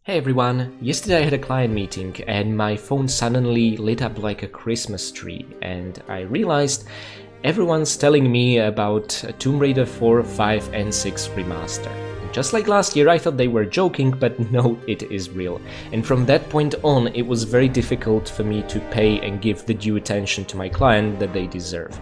Hey everyone, yesterday I had a client meeting and my phone suddenly lit up like a Christmas tree and I realized everyone's telling me about Tomb Raider 4, 5 and 6 Remaster. And just like last year I thought they were joking, but no, it is real. And from that point on it was very difficult for me to pay and give the due attention to my client that they deserve.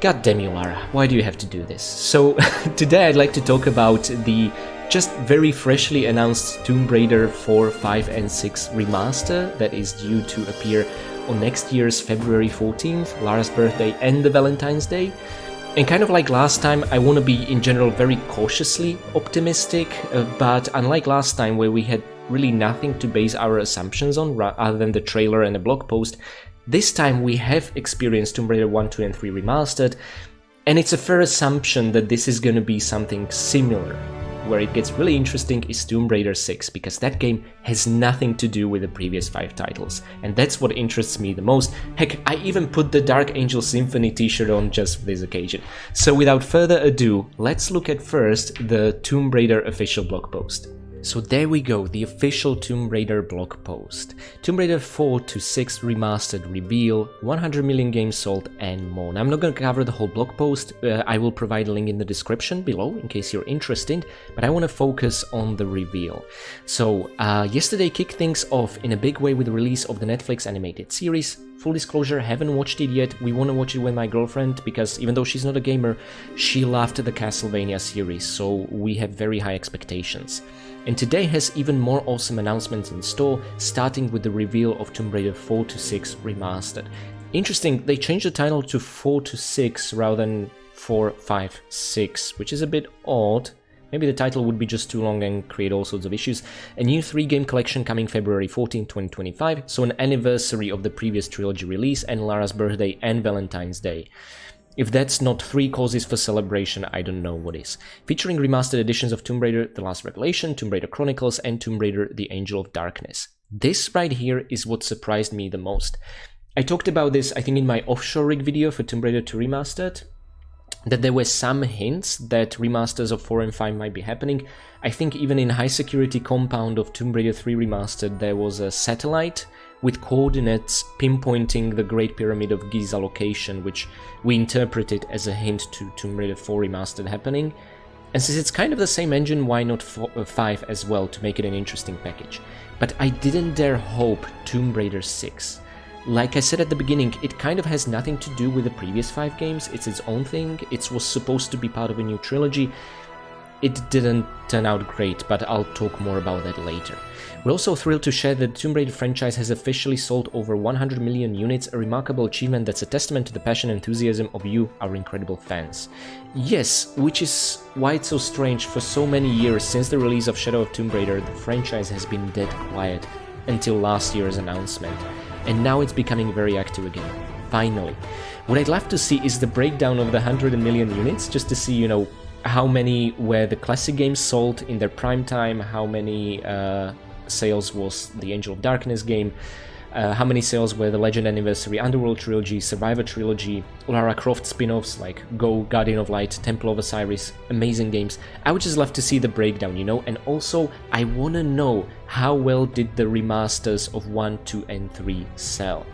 God damn you, Lara, why do you have to do this? So today I'd like to talk about the just very freshly announced Tomb Raider 4, 5 and 6 Remaster that is due to appear on next year's February 14th, Lara's birthday and the Valentine's Day. And kind of like last time, I want to be in general very cautiously optimistic, but unlike last time where we had really nothing to base our assumptions on other than the trailer and a blog post, this time we have experienced Tomb Raider 1, 2 and 3 Remastered, and it's a fair assumption that this is going to be something similar. Where it gets really interesting is Tomb Raider 6, because that game has nothing to do with the previous 5 titles, and that's what interests me the most. Heck, I even put the Dark Angel Symphony t-shirt on just for this occasion. So without further ado, let's look at first the Tomb Raider official blog post. So there we go, the official Tomb Raider blog post. Tomb Raider 4 to 6 Remastered reveal, 100 million games sold and more. Now, I'm not going to cover the whole blog post, I will provide a link in the description below in case you're interested, but I want to focus on the reveal. So, yesterday kicked things off in a big way with the release of the Netflix animated series. Full disclosure, haven't watched it yet. We want to watch it with my girlfriend because even though she's not a gamer, she loved the Castlevania series, so we have very high expectations. And today has even more awesome announcements in store, starting with the reveal of Tomb Raider 4 to 6 Remastered. Interesting, they changed the title to 4 to 6 rather than 4, 5, 6, which is a bit odd. Maybe the title would be just too long and create all sorts of issues. A new 3-game collection coming February 14, 2025, so an anniversary of the previous Trilogy release and Lara's birthday and Valentine's Day. If that's not 3 causes for celebration, I don't know what is. Featuring remastered editions of Tomb Raider The Last Revelation, Tomb Raider Chronicles and Tomb Raider The Angel of Darkness. This right here is what surprised me the most. I talked about this, I think, in my offshore rig video for Tomb Raider 2 Remastered, that there were some hints that remasters of 4 and 5 might be happening. I think even in high security compound of Tomb Raider 3 Remastered there was a satellite with coordinates pinpointing the Great Pyramid of Giza location, which we interpreted as a hint to Tomb Raider 4 Remastered happening. And since it's kind of the same engine, why not 5 as well to make it an interesting package? But I didn't dare hope Tomb Raider 6. Like I said at the beginning, it kind of has nothing to do with the previous 5 games, it's its own thing, it was supposed to be part of a new trilogy. It didn't turn out great, but I'll talk more about that later. We're also thrilled to share that the Tomb Raider franchise has officially sold over 100 million units, a remarkable achievement that's a testament to the passion and enthusiasm of you, our incredible fans. Yes, which is why it's so strange, for so many years since the release of Shadow of Tomb Raider, the franchise has been dead quiet until last year's announcement. And now it's becoming very active again, finally. What I'd love to see is the breakdown of the 100 million units, just to see, you know, how many were the classic games sold in their prime time, how many sales was the Angel of Darkness game, how many sales were the Legend Anniversary Underworld Trilogy, Survivor Trilogy, Lara Croft spin-offs like Go, Guardian of Light, Temple of Osiris, amazing games. I would just love to see the breakdown, you know, and also I want to know how well did the remasters of 1, 2 and 3 sell.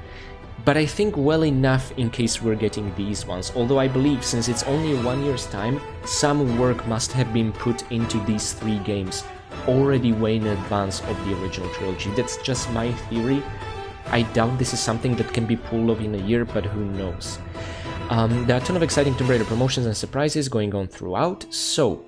But I think well enough in case we're getting these ones, although I believe since it's only 1 year's time, some work must have been put into these 3 games already way in advance of the original trilogy. That's just my theory. I doubt this is something that can be pulled off in a year, but who knows. There are a ton of exciting Tomb Raider promotions and surprises going on throughout, so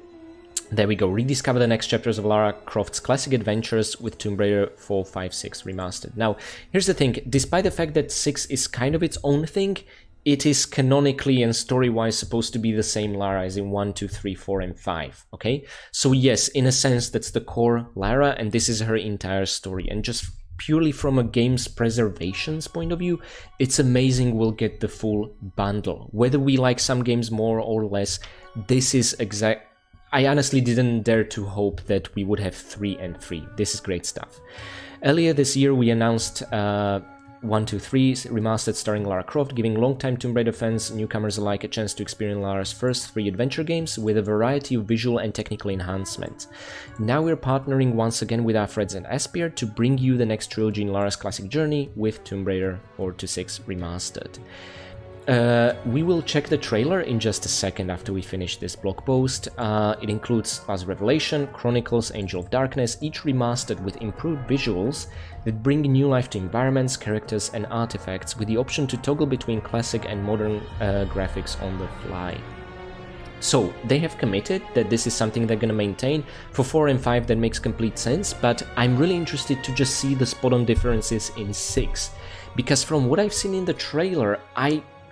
there we go, rediscover the next chapters of Lara Croft's classic adventures with Tomb Raider 4, 5, 6 Remastered. Now, here's the thing, despite the fact that 6 is kind of its own thing, it is canonically and story-wise supposed to be the same Lara as in 1, 2, 3, 4 and 5, okay? So yes, in a sense, that's the core Lara, and this is her entire story, and just purely from a game's preservation's point of view, it's amazing we'll get the full bundle. Whether we like some games more or less, this is exact. I honestly didn't dare to hope that we would have 3 and 3. This is great stuff. Earlier this year we announced 1, 2, 3 Remastered starring Lara Croft, giving longtime Tomb Raider fans, newcomers alike, a chance to experience Lara's first 3 adventure games with a variety of visual and technical enhancements. Now we're partnering once again with our friends at Aspyr to bring you the next trilogy in Lara's classic journey with Tomb Raider 4-6 Remastered. We will check the trailer in just a second after we finish this blog post. It includes Last Revelation, Chronicles, Angel of Darkness, each remastered with improved visuals that bring new life to environments, characters and artifacts, with the option to toggle between classic and modern graphics on the fly. So, they have committed that this is something they're gonna maintain. For 4 and 5 that makes complete sense, but I'm really interested to just see the spot-on differences in 6. Because from what I've seen in the trailer,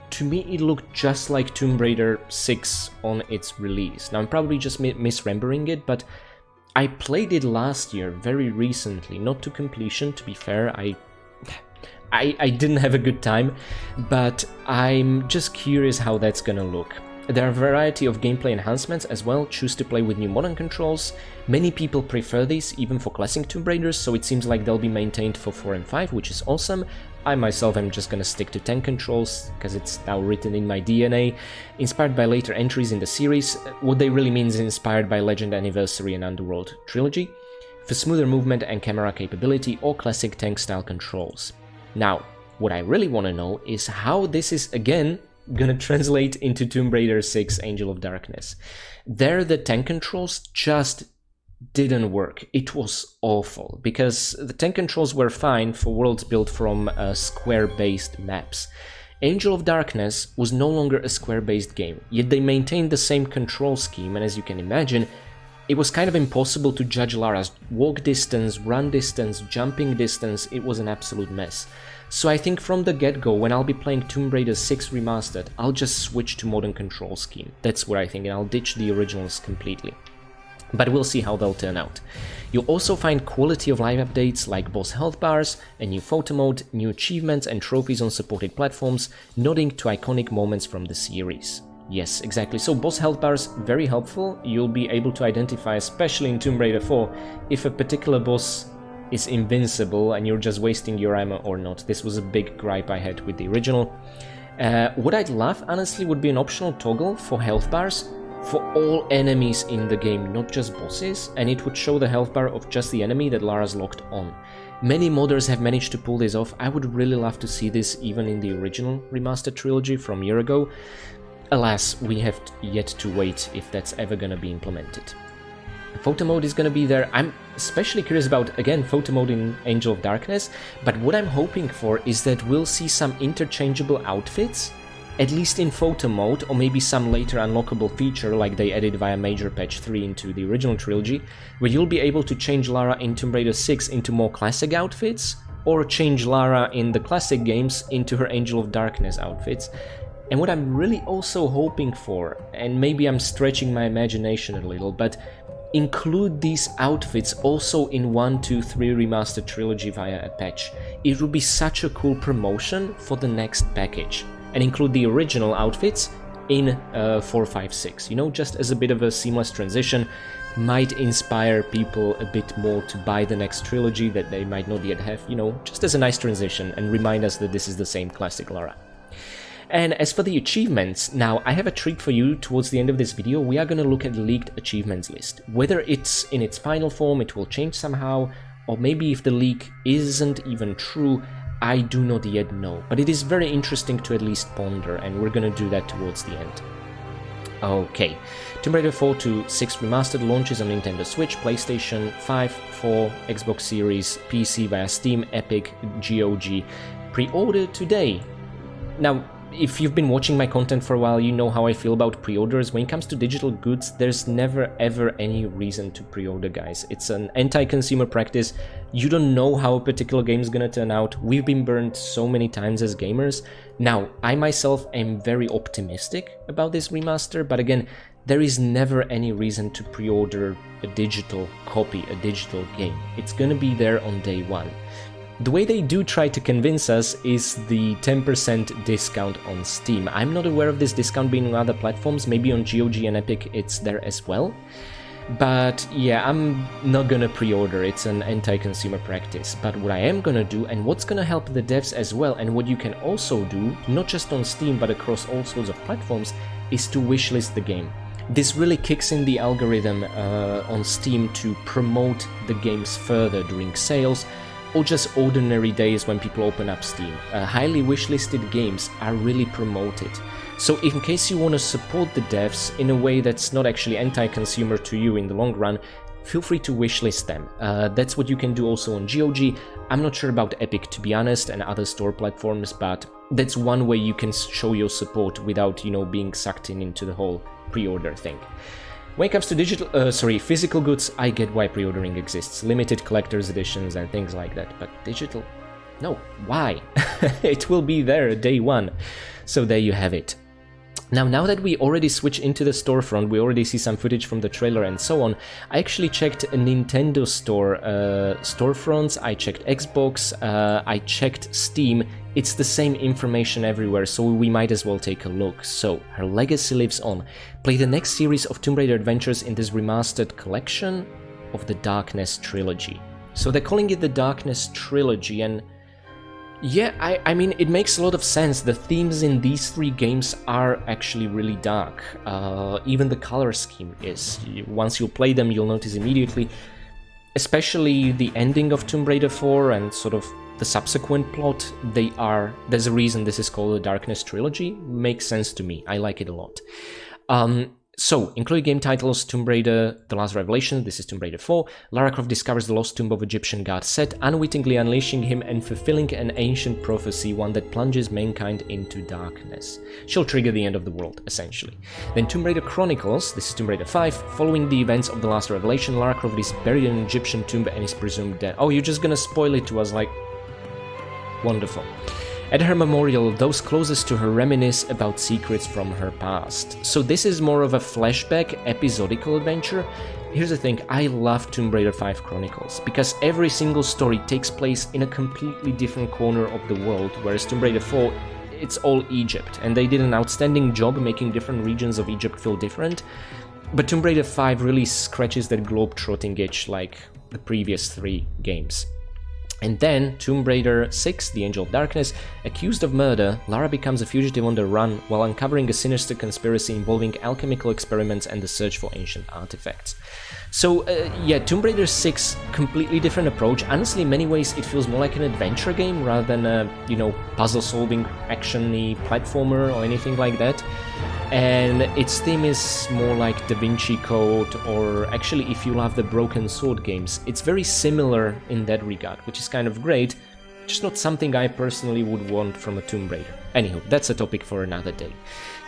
to me it looked just like Tomb Raider 6 on its release. Now I'm probably just misremembering it, but I played it last year, very recently, not to completion, to be fair. I didn't have a good time, but I'm just curious how that's gonna look. There are a variety of gameplay enhancements as well. Choose to play with new modern controls. Many people prefer these even for classic Tomb Raiders, so it seems like they'll be maintained for 4 and 5, which is awesome. I myself am just gonna stick to 10 controls, because it's now written in my DNA. Inspired by later entries in the series, what they really mean is inspired by Legend Anniversary and Underworld Trilogy, for smoother movement and camera capability or classic tank-style controls. Now, what I really want to know is how this is, again, gonna translate into Tomb Raider 6 Angel of Darkness. There, the tank controls just didn't work. It was awful, because the tank controls were fine for worlds built from square-based maps. Angel of Darkness was no longer a square-based game, yet they maintained the same control scheme, and as you can imagine, it was kind of impossible to judge Lara's walk distance, run distance, jumping distance. It was an absolute mess. So I think from the get-go, when I'll be playing Tomb Raider 6 Remastered, I'll just switch to modern control scheme. That's what I think, and I'll ditch the originals completely. But we'll see how they'll turn out. You'll also find quality of life updates like boss health bars, a new photo mode, new achievements and trophies on supported platforms, nodding to iconic moments from the series. Yes, exactly. So boss health bars, very helpful. You'll be able to identify, especially in Tomb Raider 4, if a particular boss is invincible and you're just wasting your ammo or not. This was a big gripe I had with the original. What I'd love, honestly, would be an optional toggle for health bars for all enemies in the game, not just bosses, and it would show the health bar of just the enemy that Lara's locked on. Many modders have managed to pull this off. I would really love to see this even in the original Remastered trilogy from a year ago. Alas, we have yet to wait if that's ever gonna be implemented. Photo mode is gonna be there. I'm especially curious about, again, photo mode in Angel of Darkness, but what I'm hoping for is that we'll see some interchangeable outfits, at least in photo mode, or maybe some later unlockable feature like they added via Major Patch 3 into the original trilogy, where you'll be able to change Lara in Tomb Raider 6 into more classic outfits, or change Lara in the classic games into her Angel of Darkness outfits. And what I'm really also hoping for, and maybe I'm stretching my imagination a little, but include these outfits also in 1, 2, 3 Remastered trilogy via a patch. It would be such a cool promotion for the next package. And include the original outfits in 4, 5, 6. You know, just as a bit of a seamless transition, might inspire people a bit more to buy the next trilogy that they might not yet have, you know, just as a nice transition and remind us that this is the same classic Lara. And as for the achievements, now I have a treat for you. Towards the end of this video, we are going to look at the leaked achievements list. Whether it's in its final form, it will change somehow, or maybe if the leak isn't even true, I do not yet know, but it is very interesting to at least ponder, and we're gonna do that towards the end. Okay, Tomb Raider 4-6 Remastered launches on Nintendo Switch, PlayStation 5, 4, Xbox Series, PC via Steam, Epic, GOG. Pre-order today. Now, if you've been watching my content for a while, you know how I feel about pre-orders. When it comes to digital goods, there's never ever any reason to pre-order, guys. It's an anti-consumer practice. You don't know how a particular game is gonna turn out. We've been burned so many times as gamers. Now, I myself am very optimistic about this remaster, but again, there is never any reason to pre-order a digital copy, a digital game. It's gonna be there on day one. The way they do try to convince us is the 10% discount on Steam. I'm not aware of this discount being on other platforms, maybe on GOG and Epic it's there as well. But yeah, I'm not gonna pre-order, it's an anti-consumer practice. But what I am gonna do, and what's gonna help the devs as well, and what you can also do, not just on Steam but across all sorts of platforms, is to wishlist the game. This really kicks in the algorithm on Steam to promote the games further during sales, or just ordinary days when people open up Steam. Highly wishlisted games are really promoted. So in case you want to support the devs in a way that's not actually anti-consumer to you in the long run, feel free to wishlist them. That's what you can do also on GOG. I'm not sure about Epic, to be honest, and other store platforms, but that's one way you can show your support without, being sucked into the whole pre-order thing. When it comes to physical goods, I get why pre-ordering exists. Limited collector's editions and things like that, but digital? No, why? It will be there day one. So there you have it. Now that we already switch into the storefront, we already see some footage from the trailer and so on, I actually checked a Nintendo store storefronts, I checked Xbox, I checked Steam. It's the same information everywhere, so we might as well take a look. So, her legacy lives on. Play the next series of Tomb Raider adventures in this remastered collection of the Darkness Trilogy. So they're calling it the Darkness Trilogy, and yeah, I mean, it makes a lot of sense. The themes in these three games are actually really dark. Even the color scheme is. Once you play them, you'll notice immediately, especially the ending of Tomb Raider 4 and sort of the subsequent plot, there's a reason this is called the Darkness Trilogy. Makes sense to me. I like it a lot. So, including game titles, Tomb Raider, The Last Revelation, this is Tomb Raider 4, Lara Croft discovers the lost tomb of Egyptian god Set, unwittingly unleashing him and fulfilling an ancient prophecy, one that plunges mankind into darkness. She'll trigger the end of the world, essentially. Then Tomb Raider Chronicles, this is Tomb Raider 5, following the events of The Last Revelation, Lara Croft is buried in an Egyptian tomb and is presumed dead. Oh, you're just gonna spoil it to us, like... Wonderful. At her memorial, those closest to her reminisce about secrets from her past. So this is more of a flashback, episodical adventure. Here's the thing, I love Tomb Raider 5 Chronicles, because every single story takes place in a completely different corner of the world, whereas Tomb Raider 4, it's all Egypt, and they did an outstanding job making different regions of Egypt feel different. But Tomb Raider 5 really scratches that globe-trotting itch like the previous three games. And then, Tomb Raider 6, The Angel of Darkness, accused of murder, Lara becomes a fugitive on the run while uncovering a sinister conspiracy involving alchemical experiments and the search for ancient artifacts. So, yeah, Tomb Raider 6, completely different approach. Honestly, in many ways, it feels more like an adventure game rather than a, puzzle-solving, action-y platformer or anything like that. And its theme is more like Da Vinci Code, or actually, if you love the Broken Sword games, it's very similar in that regard, which is kind of great, just not something I personally would want from a Tomb Raider. Anywho, that's a topic for another day.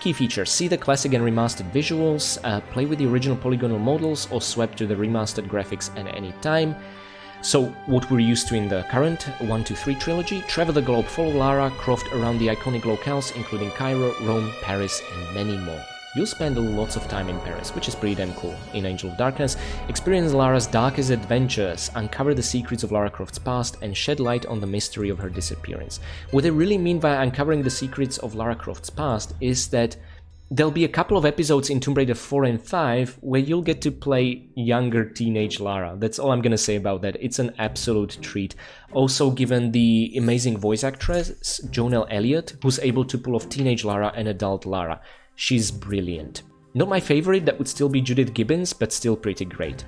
Key features: see the classic and remastered visuals, play with the original polygonal models, or swap to the remastered graphics at any time. So, what we're used to in the current 1-2-3 trilogy: travel the globe, follow Lara Croft around the iconic locales including Cairo, Rome, Paris, and many more. You'll spend lots of time in Paris, which is pretty damn cool. In Angel of Darkness, experience Lara's darkest adventures, uncover the secrets of Lara Croft's past, and shed light on the mystery of her disappearance. What they really mean by uncovering the secrets of Lara Croft's past is that there'll be a couple of episodes in Tomb Raider 4 and 5 where you'll get to play younger teenage Lara. That's all I'm gonna say about that. It's an absolute treat. Also, given the amazing voice actress, Jonelle Elliott, who's able to pull off teenage Lara and adult Lara. She's brilliant. Not my favorite, that would still be Judith Gibbons, but still pretty great.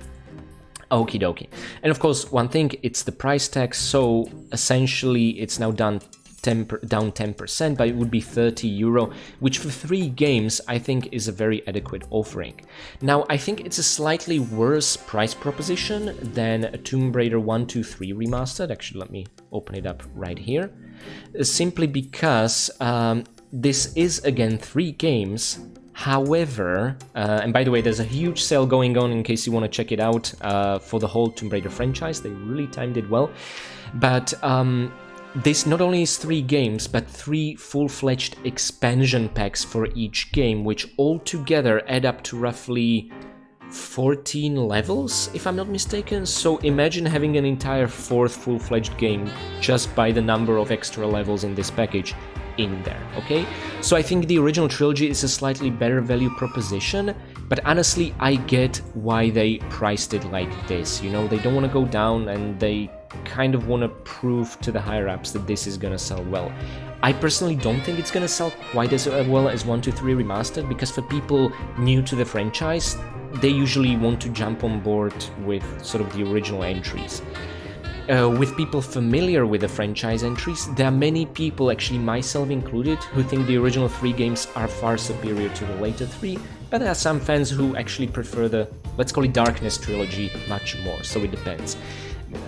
Okie dokie. And of course, one thing, it's the price tag, so essentially it's now down 10%, but it would be €30, which for 3 games I think is a very adequate offering. Now, I think it's a slightly worse price proposition than a Tomb Raider 1-2-3 Remastered. Actually, let me open it up right here. Simply because this is, again, 3 games. However, and by the way, there's a huge sale going on in case you want to check it out for the whole Tomb Raider franchise. They really timed it well. But this not only is 3 games, but 3 full-fledged expansion packs for each game, which all together add up to roughly 14 levels, if I'm not mistaken. So imagine having an entire 4th full-fledged game just by the number of extra levels in this package in there, okay? So I think the original trilogy is a slightly better value proposition. But honestly, I get why they priced it like this. You know, they don't want to go down, and they kind of want to prove to the higher-ups that this is gonna sell well. I personally don't think it's gonna sell quite as well as 1, 2, 3 Remastered, because for people new to the franchise, they usually want to jump on board with sort of the original entries. With people familiar with the franchise entries, there are many people, actually myself included, who think the original 3 games are far superior to the later 3, but there are some fans who actually prefer the, let's call it Darkness trilogy, much more, so it depends.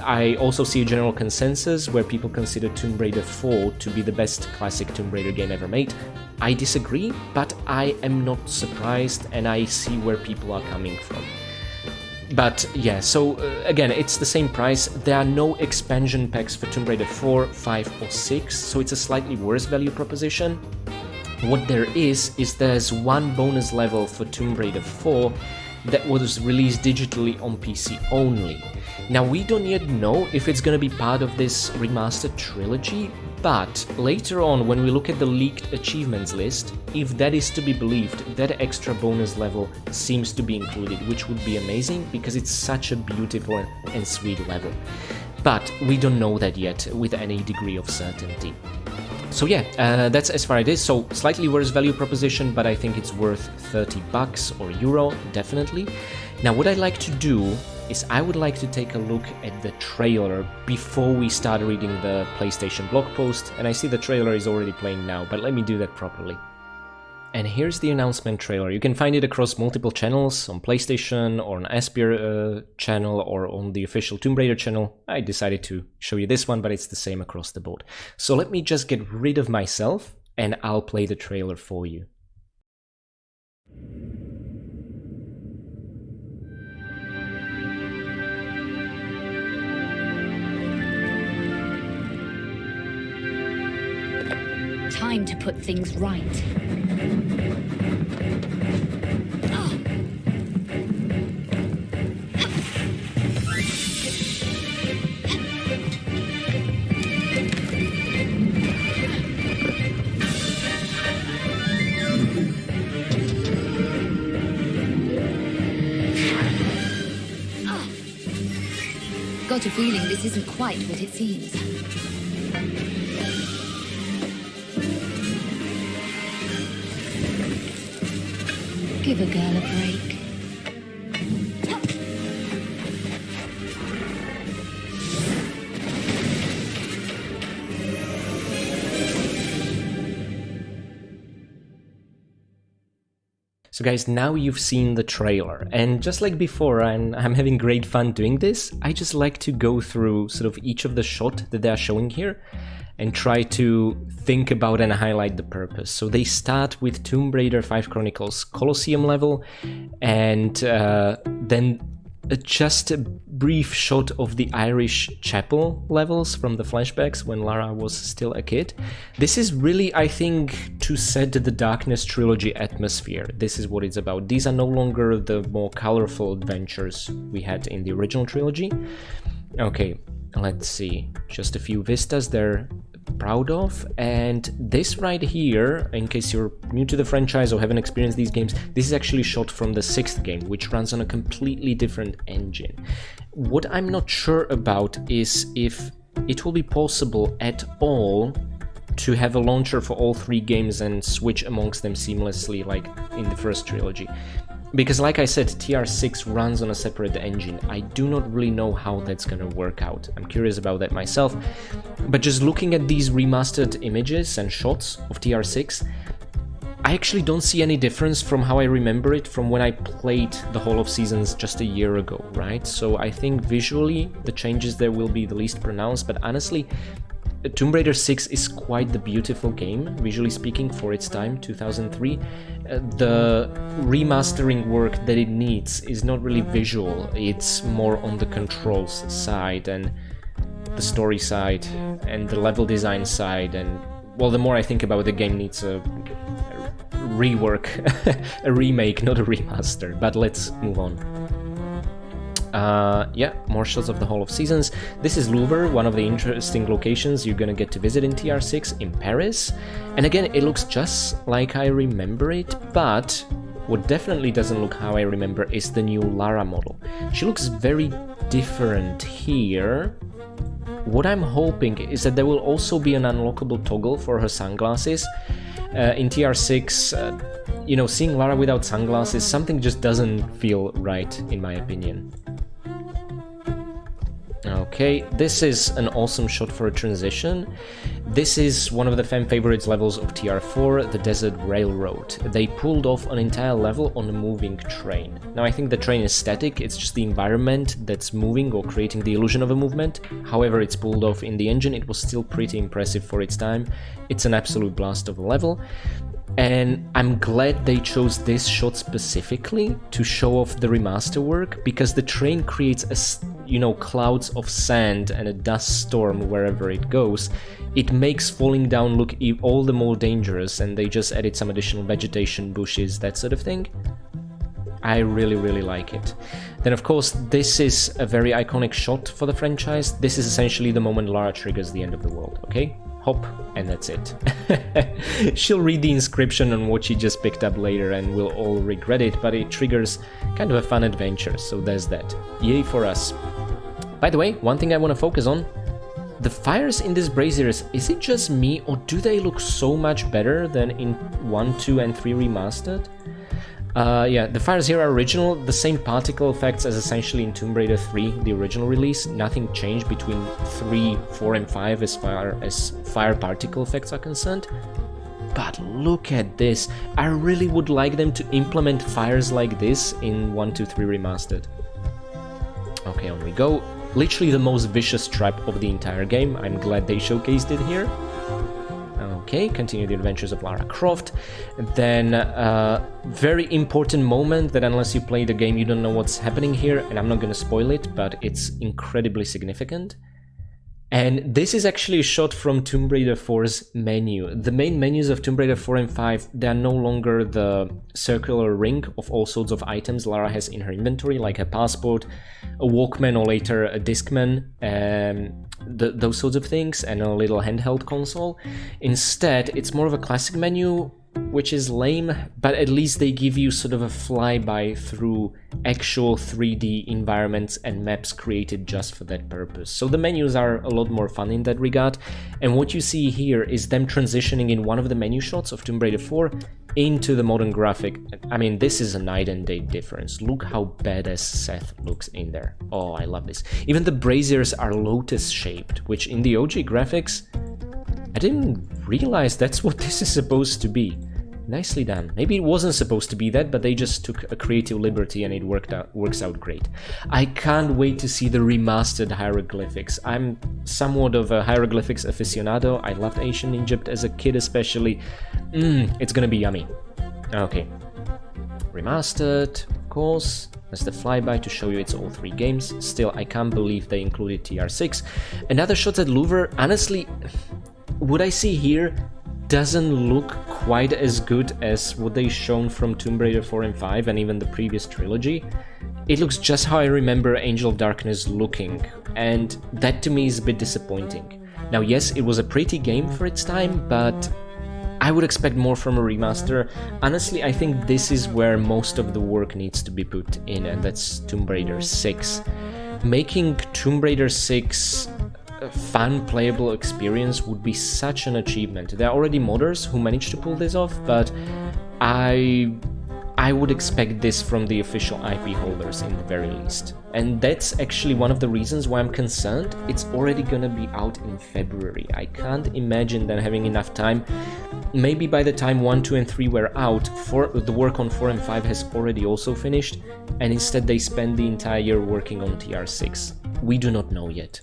I also see a general consensus where people consider Tomb Raider 4 to be the best classic Tomb Raider game ever made. I disagree, but I am not surprised, and I see where people are coming from. But yeah, so again, it's the same price. There are no expansion packs for Tomb Raider 4, 5 or 6, so it's a slightly worse value proposition. What there is there's one bonus level for Tomb Raider 4 that was released digitally on PC only. Now, we don't yet know if it's gonna be part of this remastered trilogy, but later on, when we look at the leaked achievements list, if that is to be believed, that extra bonus level seems to be included, which would be amazing because it's such a beautiful and sweet level. But we don't know that yet with any degree of certainty. So yeah, that's as far as it is. So slightly worse value proposition, but I think it's worth 30 bucks or euro, definitely. Now, what I'd like to do is I would like to take a look at the trailer before we start reading the PlayStation blog post, and I see the trailer is already playing now, but let me do that properly. And here's the announcement trailer. You can find it across multiple channels, on PlayStation, or on Aspyr channel, or on the official Tomb Raider channel. I decided to show you this one, but it's the same across the board. So let me just get rid of myself, and I'll play the trailer for you. Time to put things right. Got a feeling this isn't quite what it seems. Give a girl a break. So guys, now you've seen the trailer, and just like before, I'm having great fun doing this. I just like to go through sort of each of the shots that they are showing here and try to think about and highlight the purpose. So they start with Tomb Raider 5 Chronicles Colosseum level, and then just a brief shot of the Irish chapel levels from the flashbacks when Lara was still a kid. This is really, I think, to set the Darkness trilogy atmosphere. This is what it's about. These are no longer the more colorful adventures we had in the original trilogy. Okay, let's see. Just a few vistas they're proud of, and this right here, in case you're new to the franchise or haven't experienced these games, this is actually shot from the 6th game, which runs on a completely different engine. What I'm not sure about is if it will be possible at all to have a launcher for all 3 games and switch amongst them seamlessly like in the first trilogy. Because like I said, TR6 runs on a separate engine. I do not really know how that's gonna work out. I'm curious about that myself. But just looking at these remastered images and shots of TR6, I actually don't see any difference from how I remember it from when I played the Hall of Seasons just a year ago, right? So I think visually the changes there will be the least pronounced, but honestly, Tomb Raider 6 is quite the beautiful game, visually speaking, for its time, 2003. The remastering work that it needs is not really visual, it's more on the controls side and the story side and the level design side, and well, the more I think about it, the game needs a rework, a remake, not a remaster, but let's move on. Yeah, more shots of the Hall of Seasons. This is Louvre, one of the interesting locations you're gonna get to visit in TR6 in Paris. And again, it looks just like I remember it, but what definitely doesn't look how I remember is the new Lara model. She looks very different here. What I'm hoping is that there will also be an unlockable toggle for her sunglasses. In TR6, you know, seeing Lara without sunglasses, something just doesn't feel right, in my opinion. Okay, this is an awesome shot for a transition. This is one of the fan favorites levels of TR4, the Desert Railroad. They pulled off an entire level on a moving train. Now I think the train is static, it's just the environment that's moving or creating the illusion of a movement. However, it's pulled off in the engine, it was still pretty impressive for its time. It's an absolute blast of a level. And I'm glad they chose this shot specifically to show off the remaster work, because the train creates clouds of sand and a dust storm wherever it goes. It makes falling down look all the more dangerous, and they just added some additional vegetation, bushes, that sort of thing. I really, really like it. Then of course, this is a very iconic shot for the franchise. This is essentially the moment Lara triggers the end of the world, okay? Hop, and that's it. She'll read the inscription on what she just picked up later and we'll all regret it, but it triggers kind of a fun adventure, so there's that. Yay for us. By the way, one thing I want to focus on, the fires in these braziers, is it just me or do they look so much better than in 1, 2 and 3 Remastered? Yeah, the fires here are original, the same particle effects as essentially in Tomb Raider 3, the original release. Nothing changed between 3, 4 and 5 as far as fire particle effects are concerned. But look at this, I really would like them to implement fires like this in 1, 2, 3 Remastered. Okay, on we go. Literally the most vicious trap of the entire game, I'm glad they showcased it here. Okay, continue the adventures of Lara Croft. Then, very important moment that unless you play the game you don't know what's happening here, and I'm not gonna spoil it, but it's incredibly significant. And this is actually a shot from Tomb Raider 4's menu. The main menus of Tomb Raider 4 and 5, they are no longer the circular ring of all sorts of items Lara has in her inventory, like her passport, a Walkman or later a Discman, those sorts of things, and a little handheld console. Instead, it's more of a classic menu, which is lame, but at least they give you sort of a flyby through actual 3D environments and maps created just for that purpose. So the menus are a lot more fun in that regard, and what you see here is them transitioning in one of the menu shots of Tomb Raider 4 into the modern graphic. I mean, this is a night and day difference. Look how badass Seth looks in there. Oh, I love this. Even the braziers are lotus shaped, which in the OG graphics, I didn't realize that's what this is supposed to be. Nicely done. Maybe it wasn't supposed to be that, but they just took a creative liberty and it works out great. I can't wait to see the remastered hieroglyphics. I'm somewhat of a hieroglyphics aficionado. I loved ancient Egypt as a kid especially. It's gonna be yummy. Okay. Remastered, of course. That's the flyby to show you it's all 3 games. Still, I can't believe they included TR6. Another shot at Louvre. Honestly, what I see here doesn't look quite as good as what they shown from Tomb Raider 4 and 5 and even the previous trilogy. It looks just how I remember Angel of Darkness looking, and that to me is a bit disappointing. Now yes, it was a pretty game for its time, but I would expect more from a remaster. Honestly, I think this is where most of the work needs to be put in, and that's Tomb Raider 6. Making Tomb Raider 6 a fun, playable experience would be such an achievement. There are already modders who managed to pull this off, but I would expect this from the official IP holders in the very least. And that's actually one of the reasons why I'm concerned. It's already gonna be out in February. I can't imagine them having enough time. Maybe by the time 1, 2 and 3 were out, the work on 4 and 5 has already also finished, and instead they spend the entire year working on TR6. We do not know yet.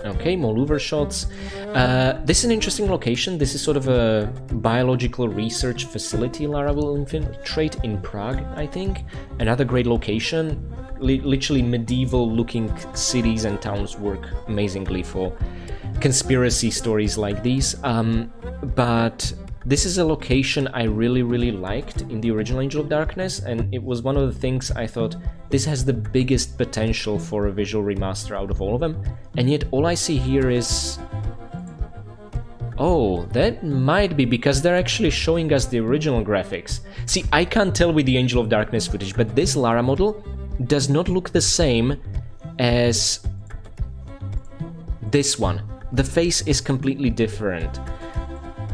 Okay, more Louvre shots. This is an interesting location. This is sort of a biological research facility Lara will infiltrate in Prague, I think. Another great location. Literally medieval looking cities and towns work amazingly for conspiracy stories like these. But this is a location I really liked in the original Angel of Darkness, and it was one of the things I thought, this has the biggest potential for a visual remaster out of all of them, and yet all I see here is Oh, that might be because they're actually showing us the original graphics. See, I can't tell with the Angel of Darkness footage, but this Lara model does not look the same as this one. The face is completely different.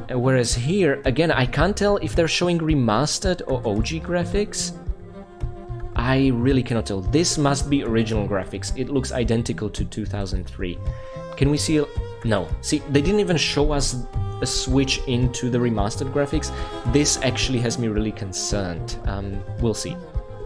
Whereas here, again, I can't tell if they're showing remastered or OG graphics. I really cannot tell. This must be original graphics. It looks identical to 2003. Can we see? No. See, they didn't even show us a switch into the remastered graphics. This actually has me really concerned. We'll see.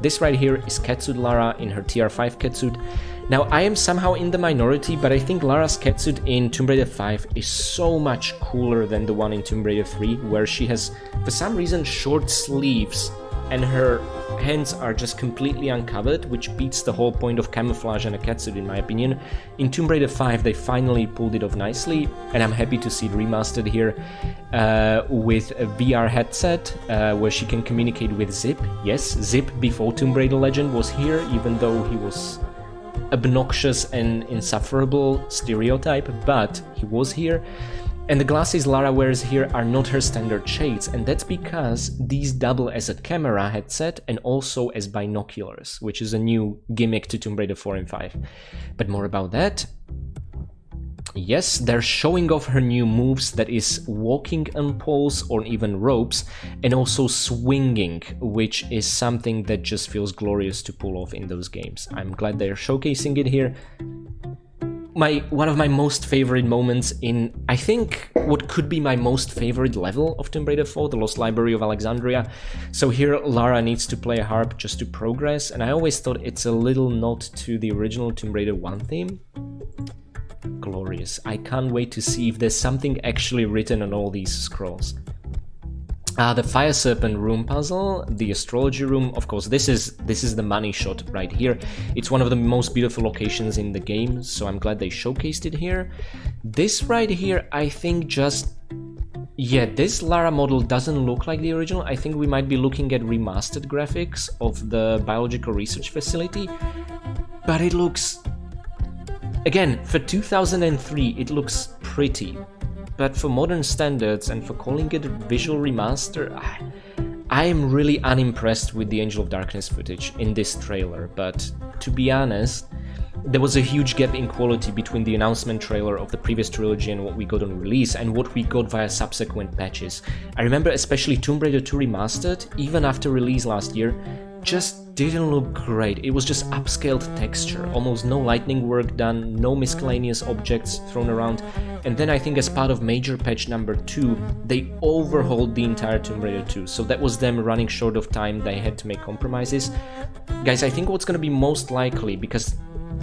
This right here is catsuit Lara in her TR5 catsuit. Now, I am somehow in the minority, but I think Lara's catsuit in Tomb Raider 5 is so much cooler than the one in Tomb Raider 3, where she has, for some reason, short sleeves and her hands are just completely uncovered, which beats the whole point of camouflage and a catsuit in my opinion. In Tomb Raider 5 they finally pulled it off nicely, and I'm happy to see it remastered here with a VR headset where she can communicate with Zip. Yes, Zip before Tomb Raider Legend was here, even though he was obnoxious and insufferable stereotype, but he was here. And the glasses Lara wears here are not her standard shades, and that's because these double as a camera headset and also as binoculars, which is a new gimmick to Tomb Raider 4 and 5. But more about that. Yes, they're showing off her new moves, that is walking on poles or even ropes, and also swinging, which is something that just feels glorious to pull off in those games. I'm glad they're showcasing it here. One of my most favorite moments in, I think, what could be my most favorite level of Tomb Raider 4, the Lost Library of Alexandria. So here Lara needs to play a harp just to progress, and I always thought it's a little nod to the original Tomb Raider 1 theme. Glorious. I can't wait to see if there's something actually written on all these scrolls. The Fire Serpent room puzzle, the astrology room, of course, this is the money shot right here. It's one of the most beautiful locations in the game, so I'm glad they showcased it here. This right here, I think yeah, this Lara model doesn't look like the original. I think we might be looking at remastered graphics of the biological research facility, but it looks, again, for 2003, it looks pretty. But for modern standards and for calling it a visual remaster, I am really unimpressed with the Angel of Darkness footage in this trailer. But to be honest, there was a huge gap in quality between the announcement trailer of the previous trilogy and what we got on release and what we got via subsequent patches. I remember especially Tomb Raider 2 Remastered, even after release last year, just didn't look great. It was just upscaled texture, almost no lightning work done, no miscellaneous objects thrown around. And then I think as part of major patch number 2, they overhauled the entire Tomb Raider 2. So that was them running short of time, they had to make compromises. Guys, I think what's gonna be most likely, because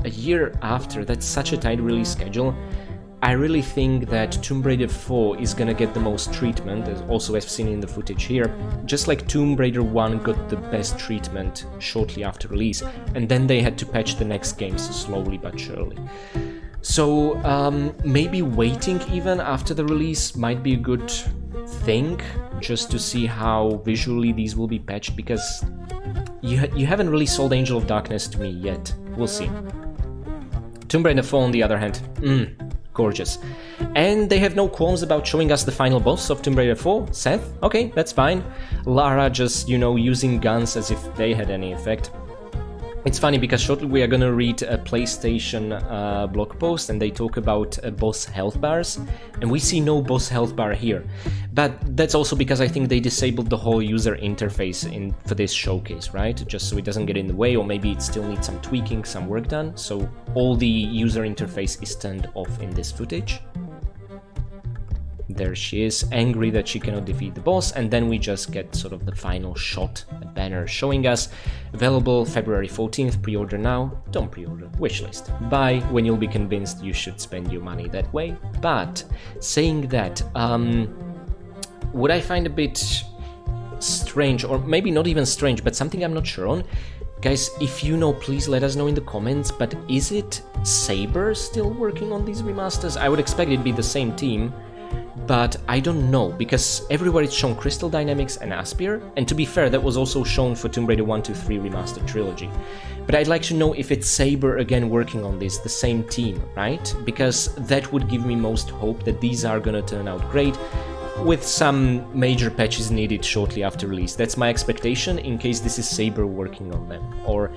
a year after, that's such a tight release schedule, I really think that Tomb Raider 4 is gonna get the most treatment, also as seen in the footage here, just like Tomb Raider 1 got the best treatment shortly after release, and then they had to patch the next games slowly but surely. So maybe waiting even after the release might be a good thing, just to see how visually these will be patched, because you haven't really sold Angel of Darkness to me yet. We'll see. Tomb Raider 4 on the other hand, gorgeous. And they have no qualms about showing us the final boss of Tomb Raider 4, Seth. Okay, that's fine. Lara just, you know, using guns as if they had any effect. It's funny because shortly we are gonna read a PlayStation blog post and they talk about boss health bars, and we see no boss health bar here. But that's also because I think they disabled the whole user interface for this showcase, right? Just so it doesn't get in the way, or maybe it still needs some tweaking, some work done. So all the user interface is turned off in this footage. There she is, angry that she cannot defeat the boss, and then we just get sort of the final shot, a banner showing us available February 14th, pre-order now, don't pre-order, wishlist, buy when you'll be convinced you should spend your money that way. But saying that, what I find a bit strange, or maybe not even strange, but something I'm not sure on, guys, if you know, please let us know in the comments, but is it Saber still working on these remasters? I would expect it'd be the same team. but I don't know, because everywhere it's shown Crystal Dynamics and Aspyr, and to be fair, that was also shown for Tomb Raider 1, 2, 3 Remastered Trilogy. But I'd like to know if it's Saber again working on this, the same team, right? Because that would give me most hope that these are gonna turn out great, with some major patches needed shortly after release. That's my expectation, in case this is Saber working on them. Or,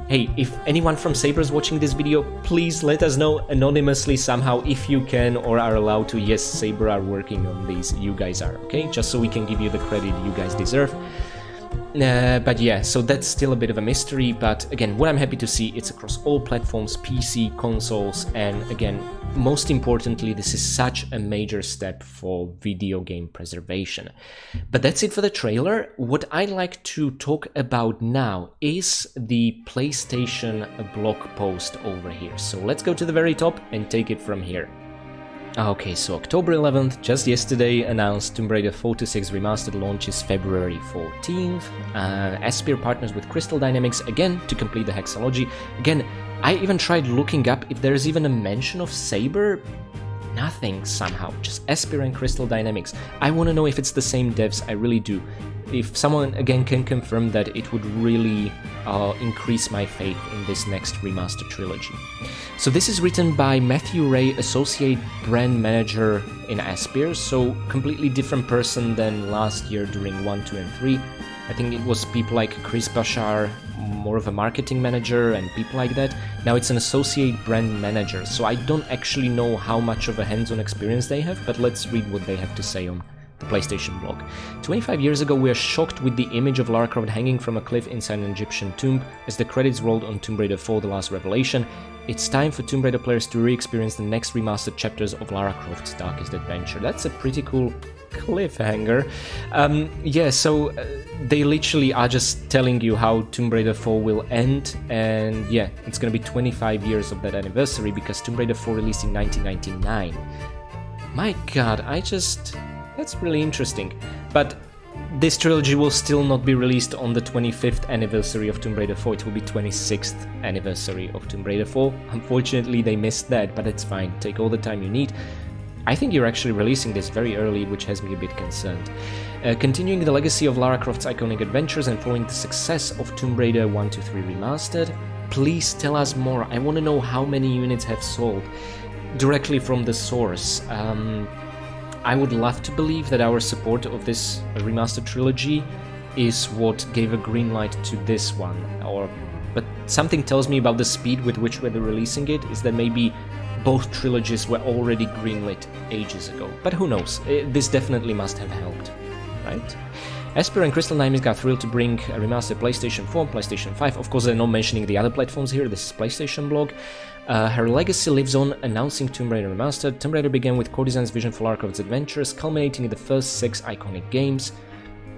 hey, if anyone from Saber is watching this video, please let us know anonymously somehow if you can or are allowed to. Yes, Saber are working on these, you guys are, okay? Just so we can give you the credit you guys deserve. But yeah, so that's still a bit of a mystery, but again, what I'm happy to see, it's across all platforms, PC, consoles, and again, most importantly, this is such a major step for video game preservation. But that's it for the trailer. What I'd like to talk about now is the PlayStation blog post over here. So let's go to the very top and take it from here. Okay, so October 11th, just yesterday, announced Tomb Raider 4-6 Remastered launches February 14th. Aspyr partners with Crystal Dynamics again to complete the hexalogy. Again, I even tried looking up if there's even a mention of Saber. Nothing somehow, just Aspyr and Crystal Dynamics. I want to know if it's the same devs, I really do. If someone again can confirm that, it would really increase my faith in this next remastered trilogy. So this is written by Matthew Ray, Associate Brand Manager in Aspyr, so completely different person than last year during 1, 2 and 3. I think it was people like Chris Bashar, more of a marketing manager and people like that. Now it's an Associate Brand Manager, so I don't actually know how much of a hands-on experience they have, but let's read what they have to say on the PlayStation blog. 25 years ago, we were shocked with the image of Lara Croft hanging from a cliff inside an Egyptian tomb as the credits rolled on Tomb Raider 4: The Last Revelation. It's time for Tomb Raider players to re-experience the next remastered chapters of Lara Croft's darkest adventure. That's a pretty cool cliffhanger. Yeah, so they literally are just telling you how Tomb Raider 4 will end, and yeah, it's gonna be 25 years of that anniversary because Tomb Raider 4 released in 1999. My god, that's really interesting. But this trilogy will still not be released on the 25th anniversary of Tomb Raider 4, it will be 26th anniversary of Tomb Raider 4. Unfortunately, they missed that, but it's fine, take all the time you need. I think you're actually releasing this very early, which has me a bit concerned. Continuing the legacy of Lara Croft's iconic adventures and following the success of Tomb Raider 1, 2, 3 Remastered, please tell us more. I want to know how many units have sold directly from the source. I would love to believe that our support of this remastered trilogy is what gave a green light to this one, but something tells me about the speed with which we're releasing it is that maybe both trilogies were already greenlit ages ago. But who knows, this definitely must have helped, right? Aspyr and Crystal Dynamics got thrilled to bring a remastered PlayStation 4 and PlayStation 5. Of course, they're not mentioning the other platforms here, this is PlayStation blog. Her legacy lives on, announcing Tomb Raider Remastered. Tomb Raider began with core design's vision for Lara Croft's adventures, culminating in the first 6 iconic games,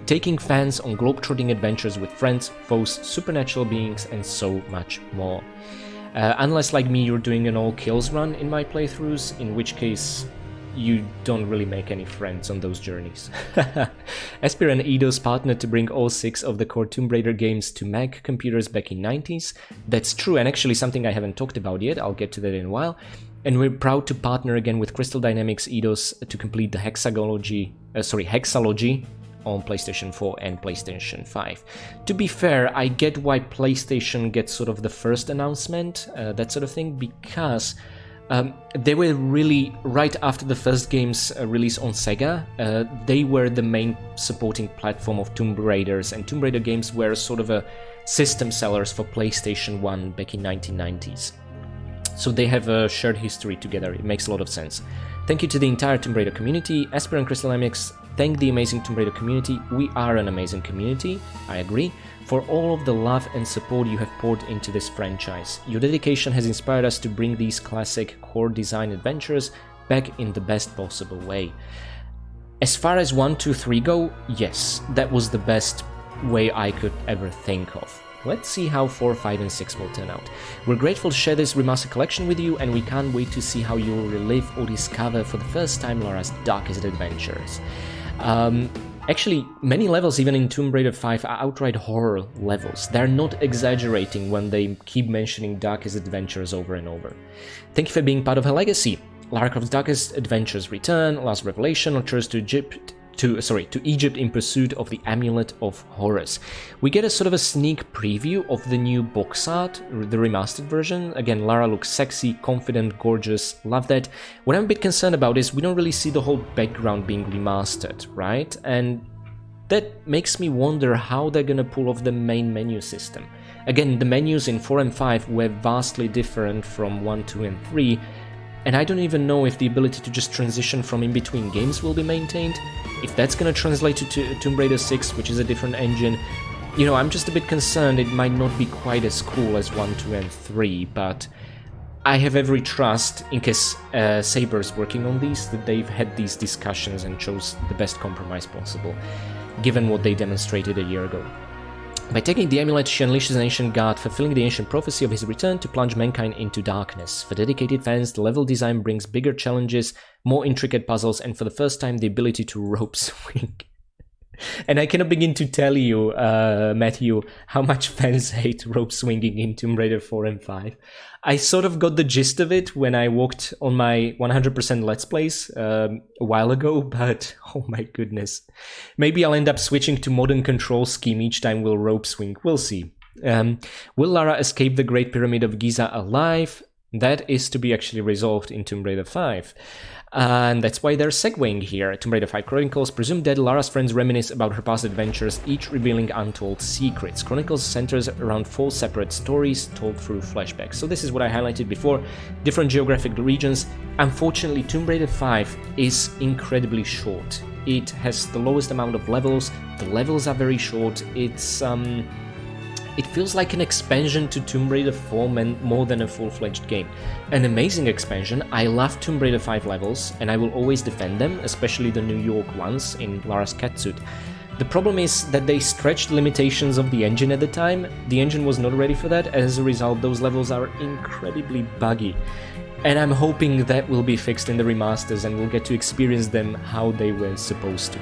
taking fans on globe-trotting adventures with friends, foes, supernatural beings, and so much more. Unless, like me, you're doing an all-kills run in my playthroughs, in which case you don't really make any friends on those journeys. Aspyr and Eidos partnered to bring all 6 of the core Tomb Raider games to Mac computers back in 90s. That's true, and actually something I haven't talked about yet, I'll get to that in a while. And we're proud to partner again with Crystal Dynamics Eidos to complete the hexalogy on PlayStation 4 and PlayStation 5. To be fair, I get why PlayStation gets sort of the first announcement, that sort of thing, because they were really, right after the first game's release on Sega, they were the main supporting platform of Tomb Raiders, and Tomb Raider games were sort of a system sellers for PlayStation 1 back in 1990s. So they have a shared history together, it makes a lot of sense. Thank you to the entire Tomb Raider community. Aspyr and Crystal Dynamics thank the amazing Tomb Raider community. We are an amazing community, I agree, for all of the love and support you have poured into this franchise. Your dedication has inspired us to bring these classic core design adventures back in the best possible way. As far as 1, 2, 3 go, yes, that was the best way I could ever think of. Let's see how 4, 5 and 6 will turn out. We're grateful to share this remastered collection with you, and we can't wait to see how you'll relive or discover for the first time Lara's darkest adventures. Actually, many levels even in Tomb Raider 5 are outright horror levels. They're not exaggerating when they keep mentioning darkest adventures over and over. Thank you for being part of her legacy. Lara Croft's Darkest Adventures return, Last Revelation, returns to Egypt in pursuit of the Amulet of Horus. We get a sort of a sneak preview of the new box art, the remastered version. Again, Lara looks sexy, confident, gorgeous, love that. What I'm a bit concerned about is we don't really see the whole background being remastered, right? And that makes me wonder how they're gonna pull off the main menu system. Again, the menus in 4 and 5 were vastly different from 1, 2 and 3, and I don't even know if the ability to just transition from in between games will be maintained. If that's gonna translate to Tomb Raider 6, which is a different engine, you know, I'm just a bit concerned it might not be quite as cool as 1, 2 and 3, but I have every trust, in case Saber's working on these, that they've had these discussions and chose the best compromise possible, given what they demonstrated a year ago. By taking the amulet, she unleashes an ancient god, fulfilling the ancient prophecy of his return to plunge mankind into darkness. For dedicated fans, the level design brings bigger challenges, more intricate puzzles, and for the first time, the ability to rope swing. And I cannot begin to tell you, Matthew, how much fans hate rope swinging in Tomb Raider 4 and 5. I sort of got the gist of it when I walked on my 100% Let's Plays a while ago, but oh my goodness. Maybe I'll end up switching to modern control scheme each time we'll rope swing. We'll see. Will Lara escape the Great Pyramid of Giza alive? That is to be actually resolved in Tomb Raider 5. And that's why they're segueing here. Tomb Raider 5 Chronicles: Presumed Dead, Lara's friends reminisce about her past adventures, each revealing untold secrets. Chronicles centers around 4 separate stories told through flashbacks. So this is what I highlighted before, different geographic regions. Unfortunately, Tomb Raider 5 is incredibly short. It has the lowest amount of levels, the levels are very short, it feels like an expansion to Tomb Raider 4 more than a full-fledged game. An amazing expansion. I love Tomb Raider 5 levels, and I will always defend them, especially the New York ones in Lara's catsuit. The problem is that they stretched the limitations of the engine at the time. The engine was not ready for that, as a result those levels are incredibly buggy. And I'm hoping that will be fixed in the remasters and we'll get to experience them how they were supposed to.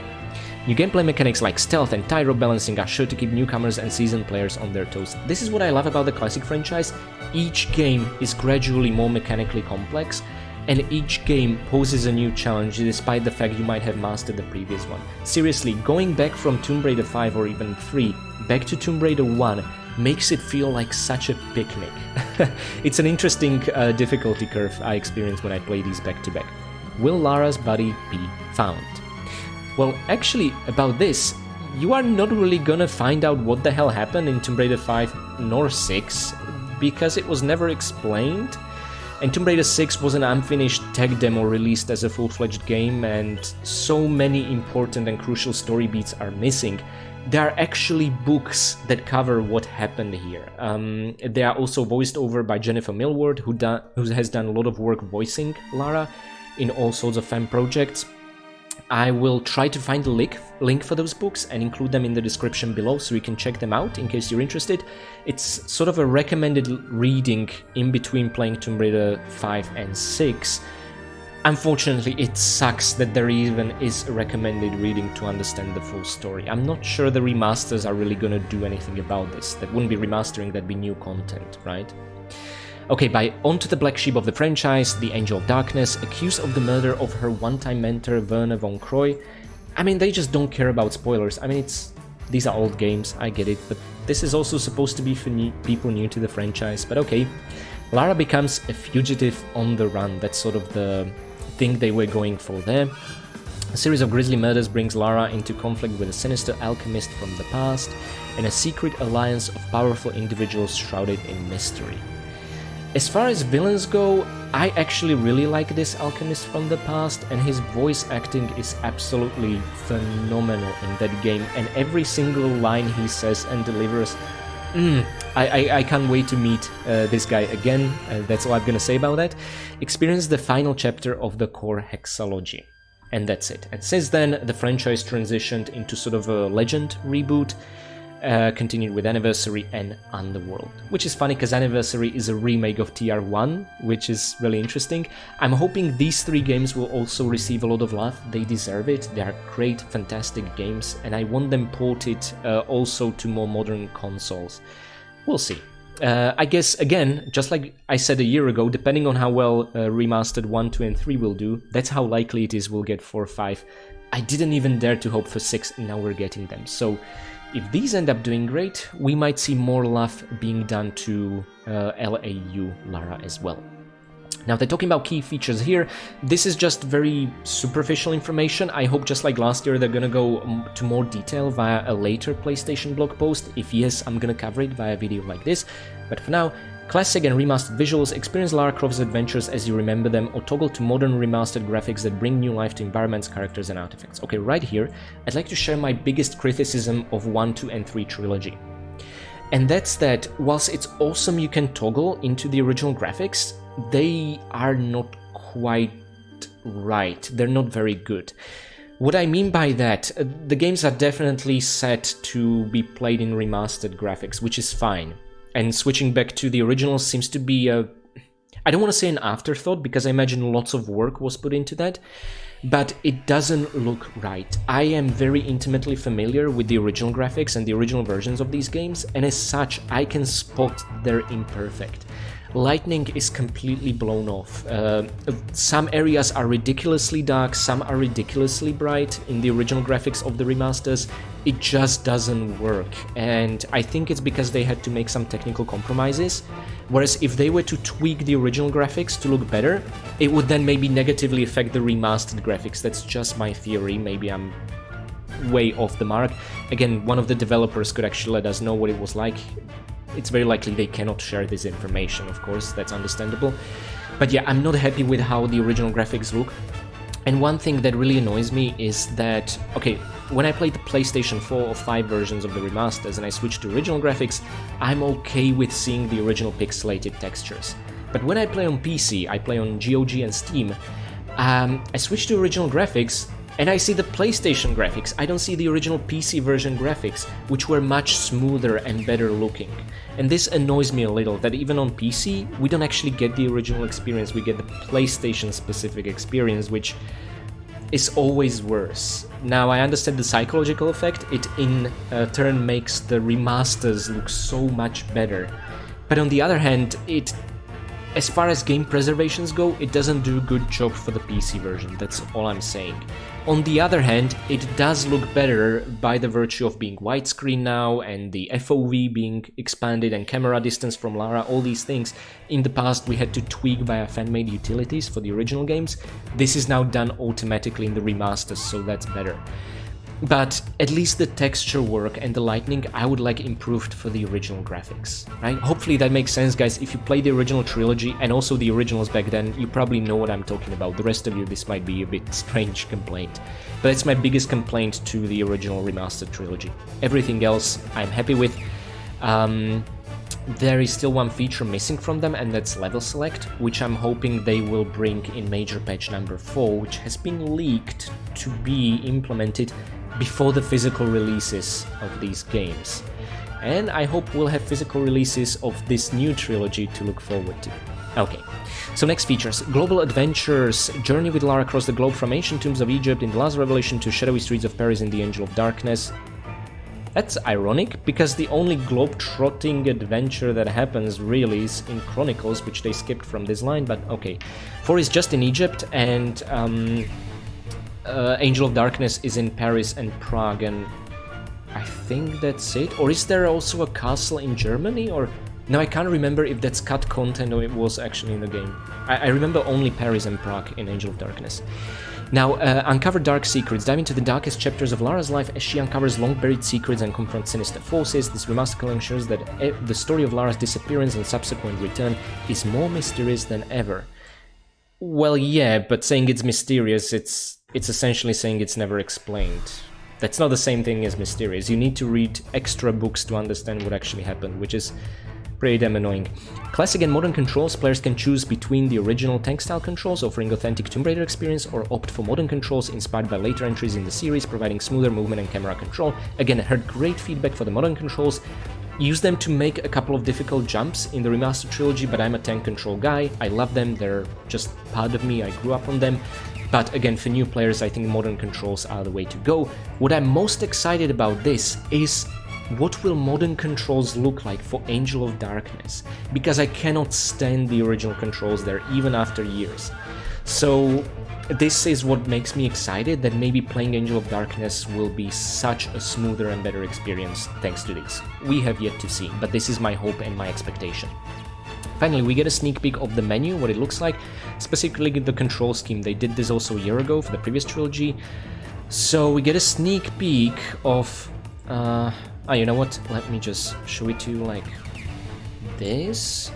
New gameplay mechanics like stealth and tightrope balancing are sure to keep newcomers and seasoned players on their toes. This is what I love about the classic franchise. Each game is gradually more mechanically complex, and each game poses a new challenge despite the fact you might have mastered the previous one. Seriously, going back from Tomb Raider 5 or even 3 back to Tomb Raider 1 makes it feel like such a picnic. It's an interesting difficulty curve I experience when I play these back to back. Will Lara's body be found? Well, actually, about this, you are not really gonna find out what the hell happened in Tomb Raider 5 nor 6, because it was never explained, and Tomb Raider 6 was an unfinished tech demo released as a full-fledged game, and so many important and crucial story beats are missing. There are actually books that cover what happened here. They are also voiced over by Jennifer Millward, who has done a lot of work voicing Lara in all sorts of fan projects. I will try to find a link for those books and include them in the description below so you can check them out in case you're interested. It's sort of a recommended reading in between playing Tomb Raider 5 and 6. Unfortunately, it sucks that there even is a recommended reading to understand the full story. I'm not sure the remasters are really gonna do anything about this. That wouldn't be remastering, that'd be new content, right? Okay, onto the black sheep of the franchise, the Angel of Darkness, accused of the murder of her one-time mentor Werner von Croy. I mean, they just don't care about spoilers. I mean, these are old games, I get it, but this is also supposed to be for people new to the franchise, but okay. Lara becomes a fugitive on the run, that's sort of the thing they were going for there. A series of grisly murders brings Lara into conflict with a sinister alchemist from the past, and a secret alliance of powerful individuals shrouded in mystery. As far as villains go, I actually really like this alchemist from the past, and his voice acting is absolutely phenomenal in that game, and every single line he says and delivers, I can't wait to meet this guy again, that's all I'm gonna say about that. Experience the final chapter of the core hexalogy, and that's it. And since then, the franchise transitioned into sort of a Legend reboot, continued with Anniversary and Underworld, which is funny because Anniversary is a remake of TR1, which is really interesting. I'm hoping these 3 games will also receive a lot of love. They deserve it. They are great, fantastic games, and I want them ported also to more modern consoles. We'll see. I guess, again, just like I said a year ago, depending on how well Remastered 1, 2, and 3 will do, that's how likely it is we'll get 4 or 5. I didn't even dare to hope for 6, and now we're getting them. So if these end up doing great, we might see more love being done to LAU Lara as well. Now, they're talking about key features here. This is just very superficial information. I hope, just like last year, they're gonna go to more detail via a later PlayStation blog post. If yes, I'm gonna cover it via a video like this. But for now, classic and remastered visuals, experience Lara Croft's adventures as you remember them, or toggle to modern remastered graphics that bring new life to environments, characters, and artifacts. Okay, right here, I'd like to share my biggest criticism of 1, 2, and 3 Trilogy. And that's that, whilst it's awesome you can toggle into the original graphics, they are not quite right. They're not very good. What I mean by that, the games are definitely set to be played in remastered graphics, which is fine. And switching back to the original seems to be a... I don't want to say an afterthought, because I imagine lots of work was put into that, but it doesn't look right. I am very intimately familiar with the original graphics and the original versions of these games, and as such, I can spot they're imperfect. Lightning is completely blown off. Some areas are ridiculously dark, some are ridiculously bright in the original graphics of the remasters. It just doesn't work, and I think it's because they had to make some technical compromises, whereas if they were to tweak the original graphics to look better, it would then maybe negatively affect the remastered graphics. That's just my theory, maybe I'm way off the mark. Again, one of the developers could actually let us know what it was like. It's very likely they cannot share this information, of course, that's understandable. But yeah, I'm not happy with how the original graphics look. And one thing that really annoys me is that, okay, when I played the PlayStation 4 or 5 versions of the remasters and I switched to original graphics, I'm okay with seeing the original pixelated textures. But when I play on PC, I play on GOG and Steam, I switch to original graphics, and I see the PlayStation graphics. I don't see the original PC version graphics, which were much smoother and better looking. And this annoys me a little, that even on PC, we don't actually get the original experience, we get the PlayStation specific experience, which is always worse. Now, I understand the psychological effect, it in turn makes the remasters look so much better. But on the other hand, as far as game preservations go, it doesn't do a good job for the PC version, that's all I'm saying. On the other hand, it does look better by the virtue of being widescreen now and the FOV being expanded and camera distance from Lara, all these things. In the past we had to tweak via fan-made utilities for the original games. This is now done automatically in the remasters, so that's better. But at least the texture work and the lighting I would like improved for the original graphics, right? Hopefully that makes sense, guys. If you played the original Trilogy and also the originals back then, you probably know what I'm talking about. The rest of you, this might be a bit strange complaint. But that's my biggest complaint to the original Remastered Trilogy. Everything else I'm happy with. There is still one feature missing from them, and that's level select, which I'm hoping they will bring in major patch number 4, which has been leaked to be implemented before the physical releases of these games. And I hope we'll have physical releases of this new trilogy to look forward to. Okay, so next features. Global adventures. Journey with Lara across the globe from ancient tombs of Egypt in the Last Revelation to shadowy streets of Paris in the Angel of Darkness. That's ironic, because the only globe-trotting adventure that happens really is in Chronicles, which they skipped from this line, but okay. 4 is just in Egypt, and Angel of Darkness is in Paris and Prague, and I think that's it. Or is there also a castle in Germany? Or no, I can't remember if that's cut content or it was actually in the game. I remember only Paris and Prague in Angel of Darkness. Now, uncover dark secrets. Dive into the darkest chapters of Lara's life as she uncovers long-buried secrets and confronts sinister forces. This remaster ensures that the story of Lara's disappearance and subsequent return is more mysterious than ever. Well, yeah, but saying it's mysterious, it's essentially saying it's never explained. That's not the same thing as mysterious. You need to read extra books to understand what actually happened, which is pretty damn annoying. Classic and modern controls. Players can choose between the original tank-style controls, offering authentic Tomb Raider experience, or opt for modern controls inspired by later entries in the series, providing smoother movement and camera control. Again, I heard great feedback for the modern controls. Use them to make a couple of difficult jumps in the Remastered Trilogy, but I'm a tank control guy. I love them, they're just part of me, I grew up on them. But again, for new players, I think modern controls are the way to go. What I'm most excited about this is what will modern controls look like for Angel of Darkness, because I cannot stand the original controls there even after years. So this is what makes me excited that maybe playing Angel of Darkness will be such a smoother and better experience thanks to this. We have yet to see, but this is my hope and my expectation. Finally, we get a sneak peek of the menu, what it looks like, specifically the control scheme. They did this also a year ago for the previous trilogy. So we get a sneak peek of... you know what? Let me just show it to you like this.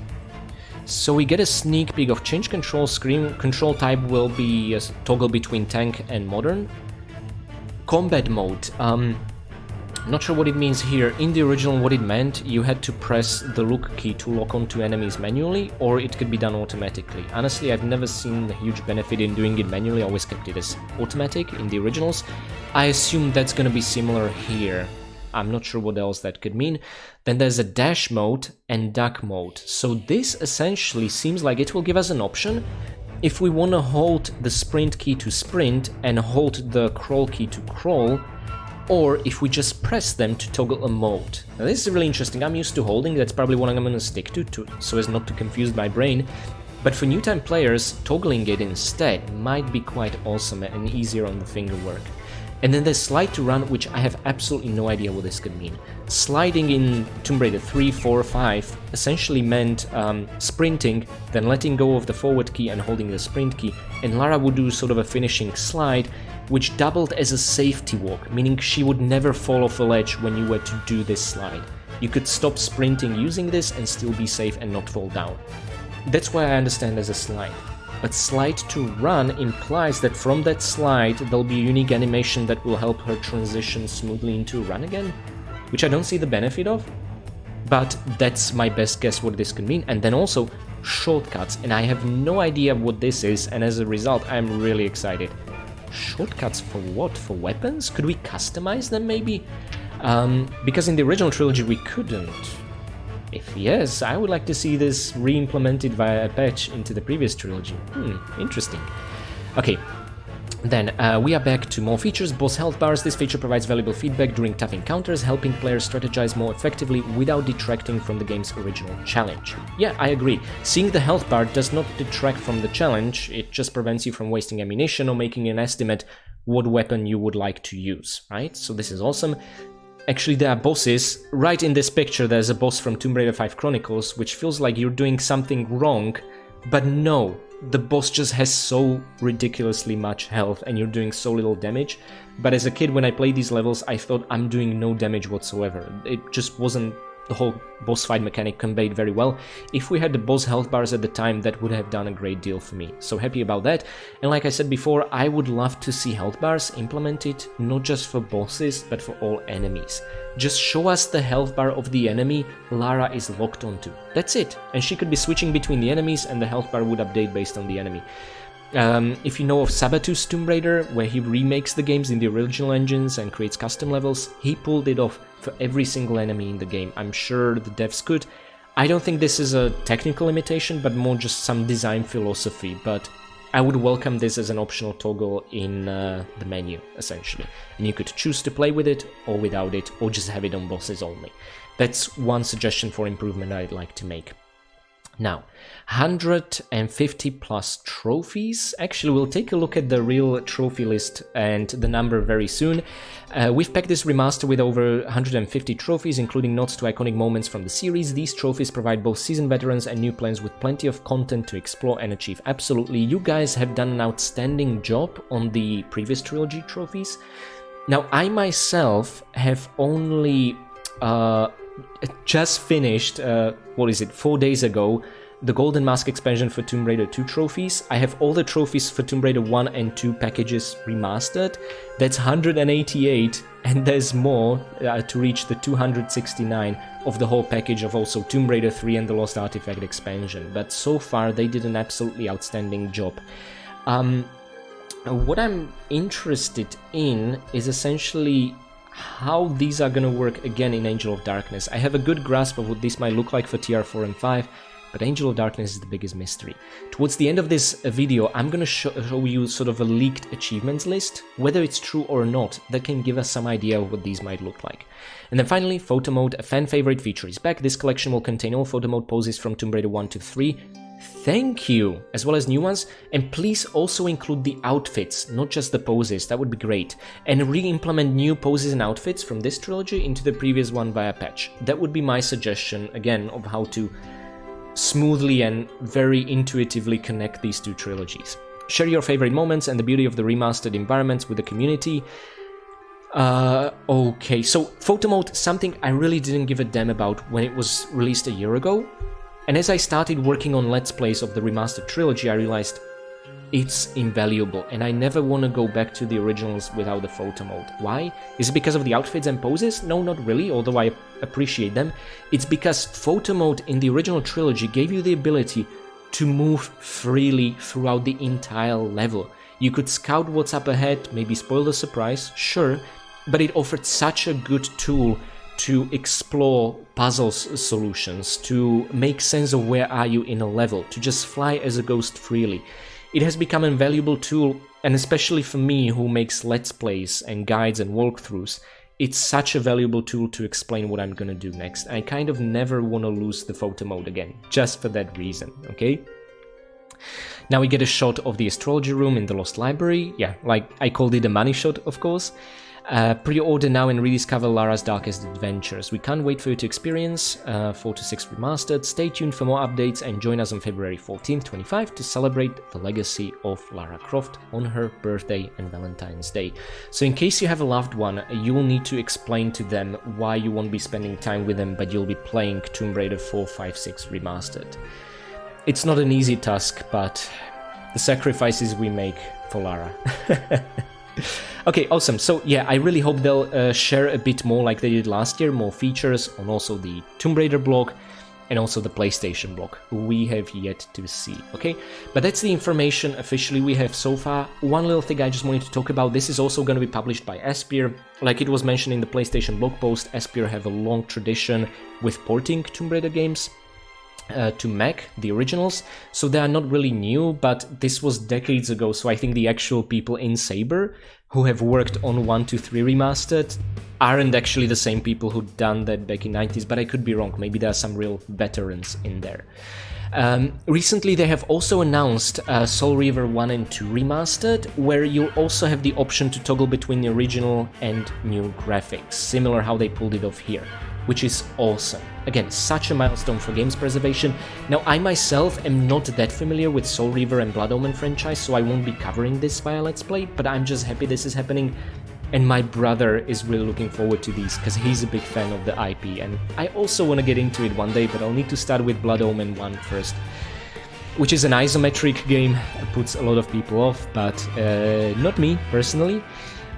So we get a sneak peek of change control screen. Control type will be a toggle between tank and modern. Combat mode. Not sure what it means here. In the original, what it meant, you had to press the look key to lock onto enemies manually, or it could be done automatically. Honestly, I've never seen a huge benefit in doing it manually. I always kept it as automatic in the originals. I assume that's gonna be similar here. I'm not sure what else that could mean. Then there's a dash mode and duck mode. So this essentially seems like it will give us an option if we want to hold the sprint key to sprint and hold the crawl key to crawl, or if we just press them to toggle a mode. Now this is really interesting. I'm used to holding, that's probably what I'm going to stick to so as not to confuse my brain. But for new time players, toggling it instead might be quite awesome and easier on the finger work. And then there's slide to run, which I have absolutely no idea what this could mean. Sliding in Tomb Raider 3, 4, 5 essentially meant sprinting, then letting go of the forward key and holding the sprint key, and Lara would do sort of a finishing slide, which doubled as a safety walk, meaning she would never fall off a ledge when you were to do this slide. You could stop sprinting using this and still be safe and not fall down. That's why I understand as a slide. But slide to run implies that from that slide there'll be a unique animation that will help her transition smoothly into run again, which I don't see the benefit of, but that's my best guess what this could mean. And then also shortcuts, and I have no idea what this is, and as a result I'm really excited. Shortcuts for what? For weapons? Could we customize them maybe? Because in the original trilogy we couldn't. If yes, I would like to see this re-implemented via a patch into the previous trilogy. Interesting. Okay, then we are back to more features. Boss health bars. This feature provides valuable feedback during tough encounters, helping players strategize more effectively without detracting from the game's original challenge. Yeah, I agree. Seeing the health bar does not detract from the challenge, it just prevents you from wasting ammunition or making an estimate what weapon you would like to use, right? So this is awesome. Actually, there are bosses. Right in this picture, there's a boss from Tomb Raider 5 Chronicles, which feels like you're doing something wrong, but no, the boss just has so ridiculously much health and you're doing so little damage. But as a kid, when I played these levels, I thought I'm doing no damage whatsoever. It just wasn't the whole boss fight mechanic conveyed very well. If we had the boss health bars at the time, that would have done a great deal for me. So happy about that. And like I said before, I would love to see health bars implemented, not just for bosses, but for all enemies. Just show us the health bar of the enemy Lara is locked onto. That's it. And she could be switching between the enemies and the health bar would update based on the enemy. If you know of Sabatu's Tomb Raider, where he remakes the games in the original engines and creates custom levels, he pulled it off for every single enemy in the game. I'm sure the devs could. I don't think this is a technical limitation, but more just some design philosophy, but I would welcome this as an optional toggle in the menu, essentially. And you could choose to play with it, or without it, or just have it on bosses only. That's one suggestion for improvement I'd like to make. Now, 150 plus trophies. Actually, we'll take a look at the real trophy list and the number very soon. We've packed this remaster with over 150 trophies, including nods to iconic moments from the series. These trophies provide both seasoned veterans and new players with plenty of content to explore and achieve. Absolutely, you guys have done an outstanding job on the previous trilogy trophies. Now, I myself have only just finished, 4 days ago, the Golden Mask expansion for Tomb Raider 2 trophies. I have all the trophies for Tomb Raider 1 and 2 packages remastered. That's 188, and there's more to reach the 269 of the whole package of also Tomb Raider 3 and the Lost Artifact expansion. But so far, they did an absolutely outstanding job. What I'm interested in is essentially how these are going to work again in Angel of Darkness. I have a good grasp of what this might look like for TR4 and 5. but Angel of Darkness is the biggest mystery. Towards the end of this video, I'm gonna show you sort of a leaked achievements list. Whether it's true or not, that can give us some idea of what these might look like. And then finally, photo mode, a fan favorite feature is back. This collection will contain all photo mode poses from Tomb Raider 1 to 3. Thank you! As well as new ones, and please also include the outfits, not just the poses, that would be great. And re-implement new poses and outfits from this trilogy into the previous one via patch. That would be my suggestion, again, of how to smoothly and very intuitively connect these two trilogies. Share your favorite moments and the beauty of the remastered environments with the community. Okay, so photo mode, something I really didn't give a damn about when it was released a year ago. And as I started working on Let's Plays of the Remastered trilogy, I realized it's invaluable, and I never want to go back to the originals without the photo mode. Why? Is it because of the outfits and poses? No, not really, although I appreciate them. It's because photo mode in the original trilogy gave you the ability to move freely throughout the entire level. You could scout what's up ahead, maybe spoil the surprise, sure, but it offered such a good tool to explore puzzle solutions, to make sense of where are you in a level, to just fly as a ghost freely. It has become a valuable tool, and especially for me who makes Let's Plays and guides and walkthroughs, it's such a valuable tool to explain what I'm gonna do next. I kind of never want to lose the photo mode again, just for that reason, okay? Now we get a shot of the astrology room in the Lost Library. Yeah, like I called it a money shot, of course. Pre-order now and rediscover Lara's darkest adventures. We can't wait for you to experience 4 to 6 Remastered. Stay tuned for more updates and join us on February 14th, 25 to celebrate the legacy of Lara Croft on her birthday and Valentine's Day. So in case you have a loved one, you will need to explain to them why you won't be spending time with them, but you'll be playing Tomb Raider 4, 5, 6 Remastered. It's not an easy task, but the sacrifices we make for Lara. Okay, awesome. So yeah, I really hope they'll share a bit more like they did last year, more features on also the Tomb Raider blog and also the PlayStation blog. We have yet to see, okay? But that's the information officially we have so far. One little thing I just wanted to talk about, this is also going to be published by Aspyr. Like it was mentioned in the PlayStation blog post, Aspyr have a long tradition with porting Tomb Raider games to Mac, the originals, so they are not really new, but this was decades ago, so I think the actual people in Saber who have worked on 1 to 3 Remastered aren't actually the same people who done that back in 90s, but I could be wrong, maybe there are some real veterans in there. Recently they have also announced Soul Reaver 1 and 2 Remastered, where you'll also have the option to toggle between the original and new graphics, similar how they pulled it off here, which is awesome. Again, such a milestone for games preservation. Now, I myself am not that familiar with Soul Reaver and Blood Omen franchise, so I won't be covering this via Let's Play, but I'm just happy this is happening, and my brother is really looking forward to these, because he's a big fan of the IP, and I also want to get into it one day, but I'll need to start with Blood Omen 1 first, which is an isometric game, it puts a lot of people off, but not me, personally.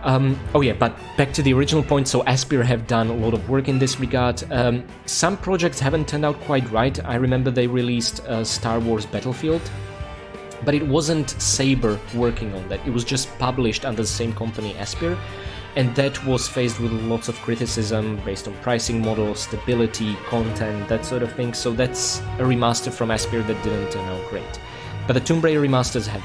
Oh yeah, but back to the original point, so Aspyr have done a lot of work in this regard. Some projects haven't turned out quite right. I remember they released Star Wars Battlefield, but it wasn't Saber working on that. It was just published under the same company, Aspyr, and that was faced with lots of criticism based on pricing models, stability, content, that sort of thing. So that's a remaster from Aspyr that didn't turn out great. But the Tomb Raider remasters have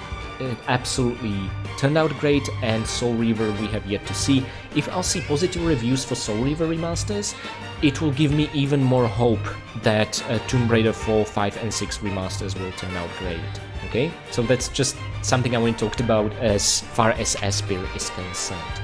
absolutely turned out great, and Soul Reaver we have yet to see. If I'll see positive reviews for Soul Reaver remasters, it will give me even more hope that Tomb Raider 4, 5 and 6 remasters will turn out great, okay? So that's just something I want to talk about as far as Aspyr is concerned.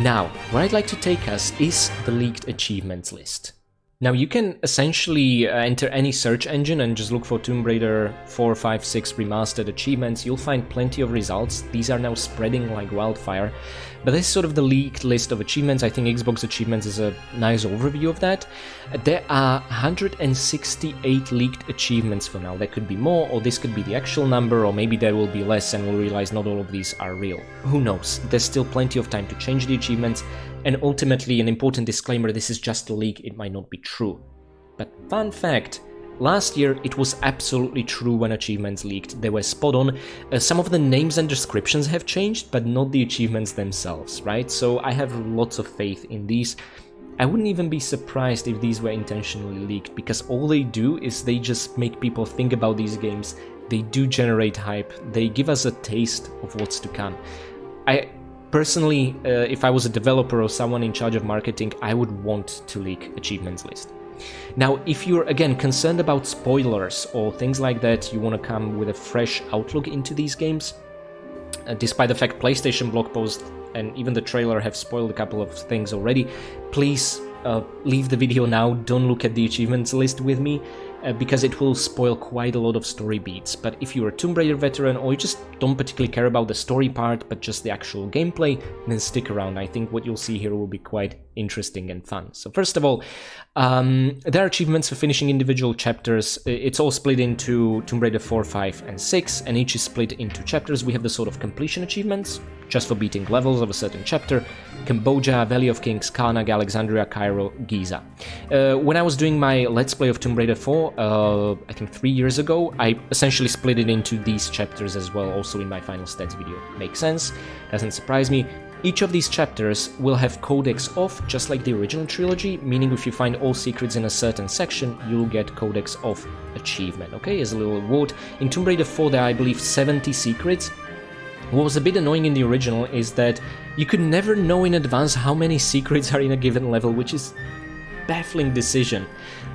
Now, where I'd like to take us is the leaked achievements list. Now you can essentially enter any search engine and just look for Tomb Raider 4, 5, 6 Remastered achievements. You'll find plenty of results. These are now spreading like wildfire. But this is sort of the leaked list of achievements. I think Xbox Achievements is a nice overview of that. There are 168 leaked achievements for now. There could be more, or this could be the actual number, or maybe there will be less and we'll realize not all of these are real. Who knows? There's still plenty of time to change the achievements. And ultimately, an important disclaimer, this is just a leak, it might not be true. But fun fact, last year it was absolutely true when achievements leaked. They were spot on. Some of the names and descriptions have changed, but not the achievements themselves, right? So I have lots of faith in these. I wouldn't even be surprised if these were intentionally leaked, because all they do is they just make people think about these games. They do generate hype. They give us a taste of what's to come. I personally, if I was a developer or someone in charge of marketing, I would want to leak Achievements List. Now, if you're, again, concerned about spoilers or things like that, you want to come with a fresh outlook into these games, despite the fact PlayStation blog post and even the trailer have spoiled a couple of things already, please leave the video now, don't look at the achievements list with me, because it will spoil quite a lot of story beats. But if you're a Tomb Raider veteran or you just don't particularly care about the story part but just the actual gameplay, then stick around. I think what you'll see here will be quite interesting and fun. So first of all, there are achievements for finishing individual chapters. It's all split into Tomb Raider 4, 5 and 6, and each is split into chapters. We have the sort of completion achievements, just for beating levels of a certain chapter: Cambodia, Valley of Kings, Karnak, Alexandria, Cairo, Giza. When I was doing my Let's Play of Tomb Raider 4, I think 3 years ago, I essentially split it into these chapters as well, also in my final stats video. Makes sense, doesn't surprise me. Each of these chapters will have Codex Off, just like the original trilogy, meaning if you find all secrets in a certain section, you'll get Codex Off achievement, okay, as a little reward. In Tomb Raider 4 there are, I believe, 70 secrets. What was a bit annoying in the original is that you could never know in advance how many secrets are in a given level, which is baffling decision.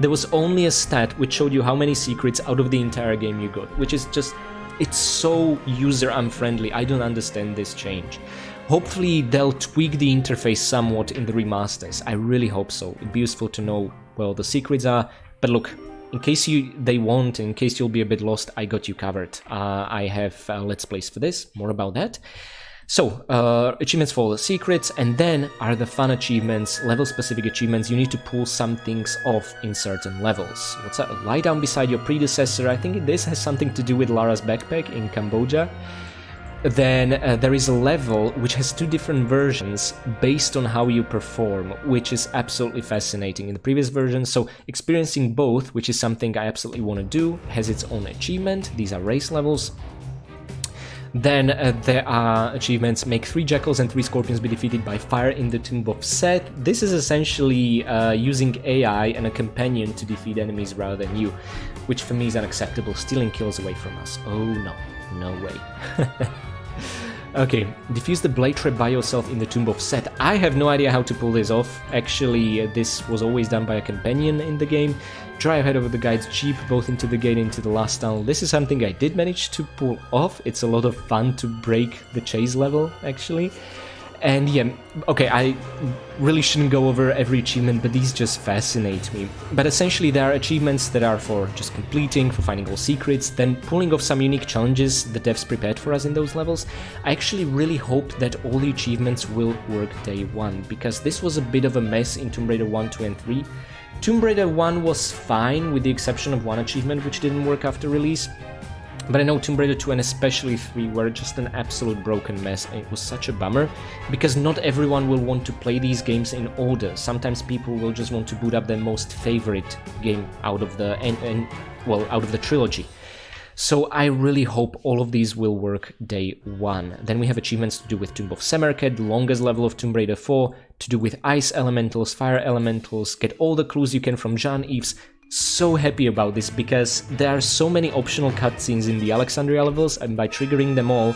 There was only a stat which showed you how many secrets out of the entire game you got, which is just, it's so user unfriendly. I don't understand this change. Hopefully they'll tweak the interface somewhat in the remasters. I really hope so. It'd be useful to know where the secrets are. But look, in case they won't, in case you'll be a bit lost, I got you covered. I have Let's Plays for this, more about that. So, achievements for the secrets, and then are the fun achievements, level-specific achievements. You need to pull some things off in certain levels. What's that? Lie down beside your predecessor. I think this has something to do with Lara's backpack in Cambodia. Then there is a level which has two different versions based on how you perform, which is absolutely fascinating in the previous version. So experiencing both, which is something I absolutely want to do, has its own achievement. These are race levels. Then there are achievements: make 3 jackals and 3 scorpions be defeated by fire in the Tomb of Set. This is essentially using AI and a companion to defeat enemies rather than you, which for me is unacceptable, stealing kills away from us. Oh no, no way. Okay, defuse the blade trap by yourself in the Tomb of Set. I have no idea how to pull this off. Actually, this was always done by a companion in the game. Drive ahead of the guide's jeep, both into the gate and into the last tunnel. This is something I did manage to pull off. It's a lot of fun to break the chase level, actually. And yeah, okay, I really shouldn't go over every achievement, but these just fascinate me. But essentially there are achievements that are for just completing, for finding all secrets, then pulling off some unique challenges the devs prepared for us in those levels. I actually really hope that all the achievements will work day one, because this was a bit of a mess in Tomb Raider 1, 2 and 3. Tomb Raider 1 was fine, with the exception of one achievement which didn't work after release. But I know Tomb Raider 2 and especially 3 were just an absolute broken mess, and it was such a bummer, because not everyone will want to play these games in order. Sometimes people will just want to boot up their most favorite game out of the out of the trilogy. So I really hope all of these will work day one. Then we have achievements to do with Tomb of Samarkand, the longest level of Tomb Raider 4, to do with ice elementals, fire elementals, get all the clues you can from Jean-Yves. So happy about this, because there are so many optional cutscenes in the Alexandria levels, and by triggering them all,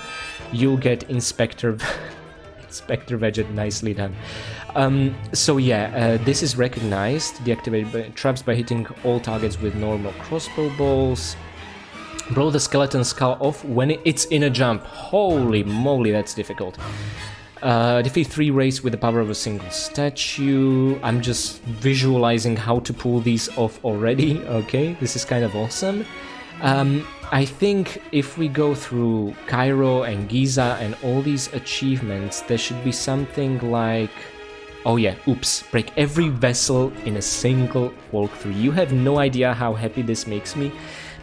you'll get Inspector Vedget. Nicely done. So yeah, this is recognized, deactivated traps by hitting all targets with normal crossbow bolts. Blow the skeleton skull off when it's in a jump. Holy moly, that's difficult. Defeat 3 wraiths with the power of a single statue. I'm just visualizing how to pull these off already. Okay, this is kind of awesome. I think if we go through Cairo and Giza and all these achievements, there should be something like... Oh yeah, oops, break every vessel in a single walkthrough. You have no idea how happy this makes me,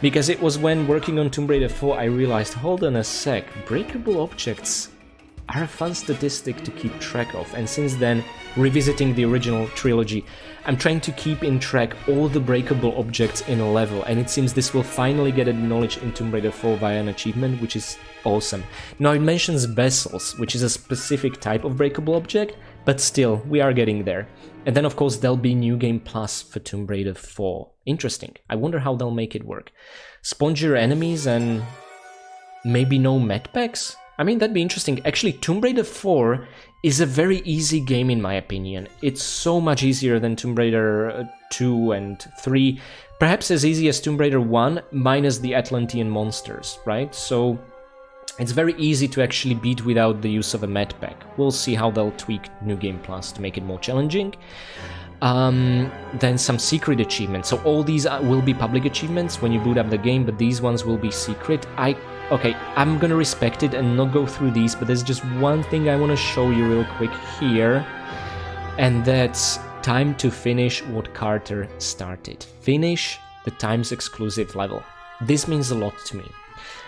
because it was when working on Tomb Raider 4 I realized, hold on a sec, breakable objects are a fun statistic to keep track of, and since then, revisiting the original trilogy, I'm trying to keep in track all the breakable objects in a level, and it seems this will finally get acknowledged in Tomb Raider 4 via an achievement, which is awesome. Now it mentions vessels, which is a specific type of breakable object, But still, we are getting there. And then, of course, there'll be New Game Plus for Tomb Raider 4. Interesting. I wonder how they'll make it work. Spongier enemies and maybe no medpacks? I mean, that'd be interesting. Actually, Tomb Raider 4 is a very easy game in my opinion. It's so much easier than Tomb Raider 2 and 3. Perhaps as easy as Tomb Raider 1, minus the Atlantean monsters, right? So it's very easy to actually beat without the use of a medpack. We'll see how they'll tweak New Game Plus to make it more challenging. Then some secret achievements. So all these will be public achievements when you boot up the game, but these ones will be secret. Okay, I'm gonna respect it and not go through these, but there's just one thing I want to show you real quick here, and that's time to finish what Carter started. Finish the Times exclusive level. This means a lot to me.